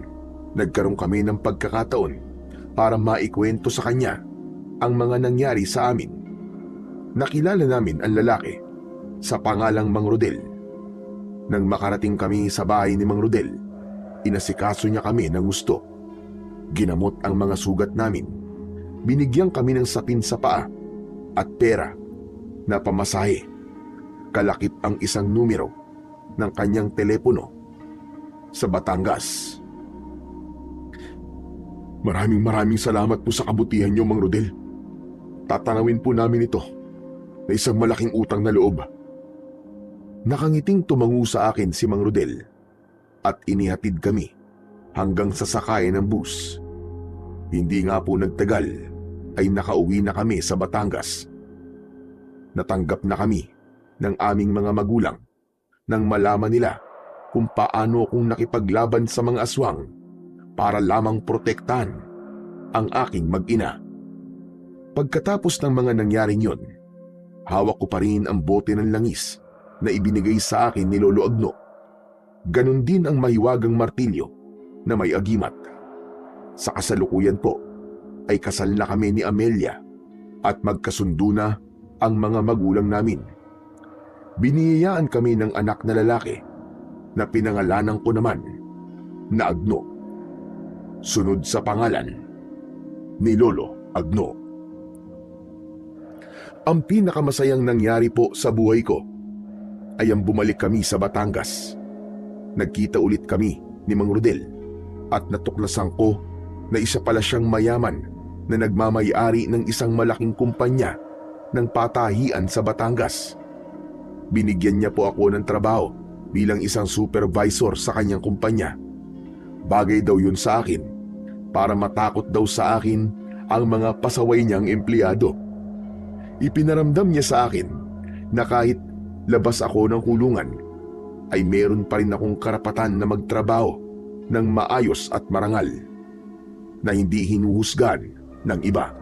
nagkaroon kami ng pagkakataon para maikwento sa kanya ang mga nangyari sa amin. Nakilala namin ang lalaki sa pangalang Mang Rodel. Nang makarating kami sa bahay ni Mang Rodel, inasikaso niya kami ng gusto. Ginamot ang mga sugat namin. Binigyan kami ng sapin sa paa at pera na pamasahe. Kalakip ang isang numero ng kanyang telepono. sa Batangas. Maraming salamat po sa kabutihan niyo, Mang Rodel. Tatanawin po namin ito na isang malaking utang na loob. Nakangiting tumango sa akin si Mang Rodel at inihatid kami hanggang sa sakayan ng bus. Hindi nga po nagtagal ay nakauwi na kami sa Batangas. Natanggap na kami ng aming mga magulang nang malaman nila kung paano akong nakipaglaban sa mga aswang para lamang protektahan ang aking mag-ina. Pagkatapos ng mga nangyaring yon, hawak ko pa rin ang bote ng langis na ibinigay sa akin ni Lolo Agno. Ganon din ang mahiwagang martilyo na may agimat. Sa kasalukuyan po ay kasal na kami ni Amelia at magkasundo na ang mga magulang namin. Biniyayaan kami ng anak na lalaki na pinangalanan ko naman na Agno. Sunod sa pangalan ni Lolo Agno. Ang pinakamasayang nangyari po sa buhay ko ay ang bumalik kami sa Batangas. Nagkita ulit kami ni Mang Rodel at natuklasan ko na isa pala siyang mayaman na nagmamay-ari ng isang malaking kumpanya ng patahian sa Batangas. Binigyan niya po ako ng trabaho bilang isang supervisor sa kanyang kumpanya. Bagay daw yun sa akin para matakot daw sa akin ang mga pasaway niyang empleyado. Ipinaramdam niya sa akin na kahit labas ako ng kulungan ay meron pa rin akong karapatan na magtrabaho ng maayos at marangal na hindi hinuhusgan ng iba.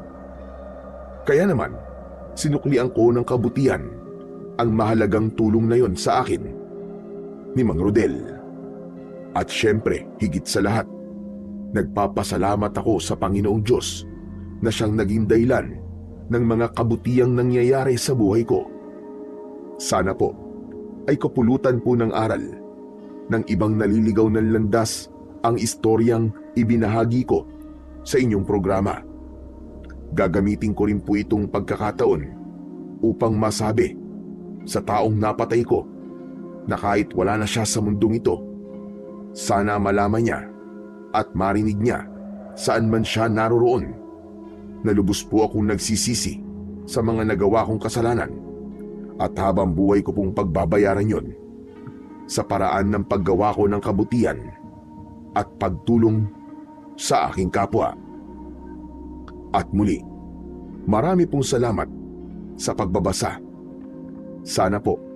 Kaya naman, sinuklian ko ng kabutihan ang mahalagang tulong na yon sa akin ni Mang Rodel. At syempre, higit sa lahat, nagpapasalamat ako sa Panginoong Diyos na siyang naging dahilan ng mga kabutihang nangyayari sa buhay ko. Sana po ay kapulutan po ng aral ng ibang naliligaw ng landas ang istoryang ibinahagi ko sa inyong programa. Gagamitin ko rin po itong pagkakataon upang masabi sa taong napatay ko na kahit wala na siya sa mundong ito, sana malaman niya at marinig niya saan man siya naroroon na lubos po akong nagsisisi sa mga nagawa kong kasalanan at habang buhay ko pong pagbabayaran yon sa paraan ng paggawa ko ng kabutihan at pagtulong sa aking kapwa. At muli, marami pong salamat sa pagbabasa. Sana po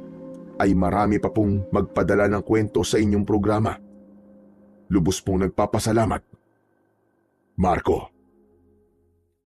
ay marami pa pong magpadala ng kwento sa inyong programa. Lubos pong nagpapasalamat, Marco.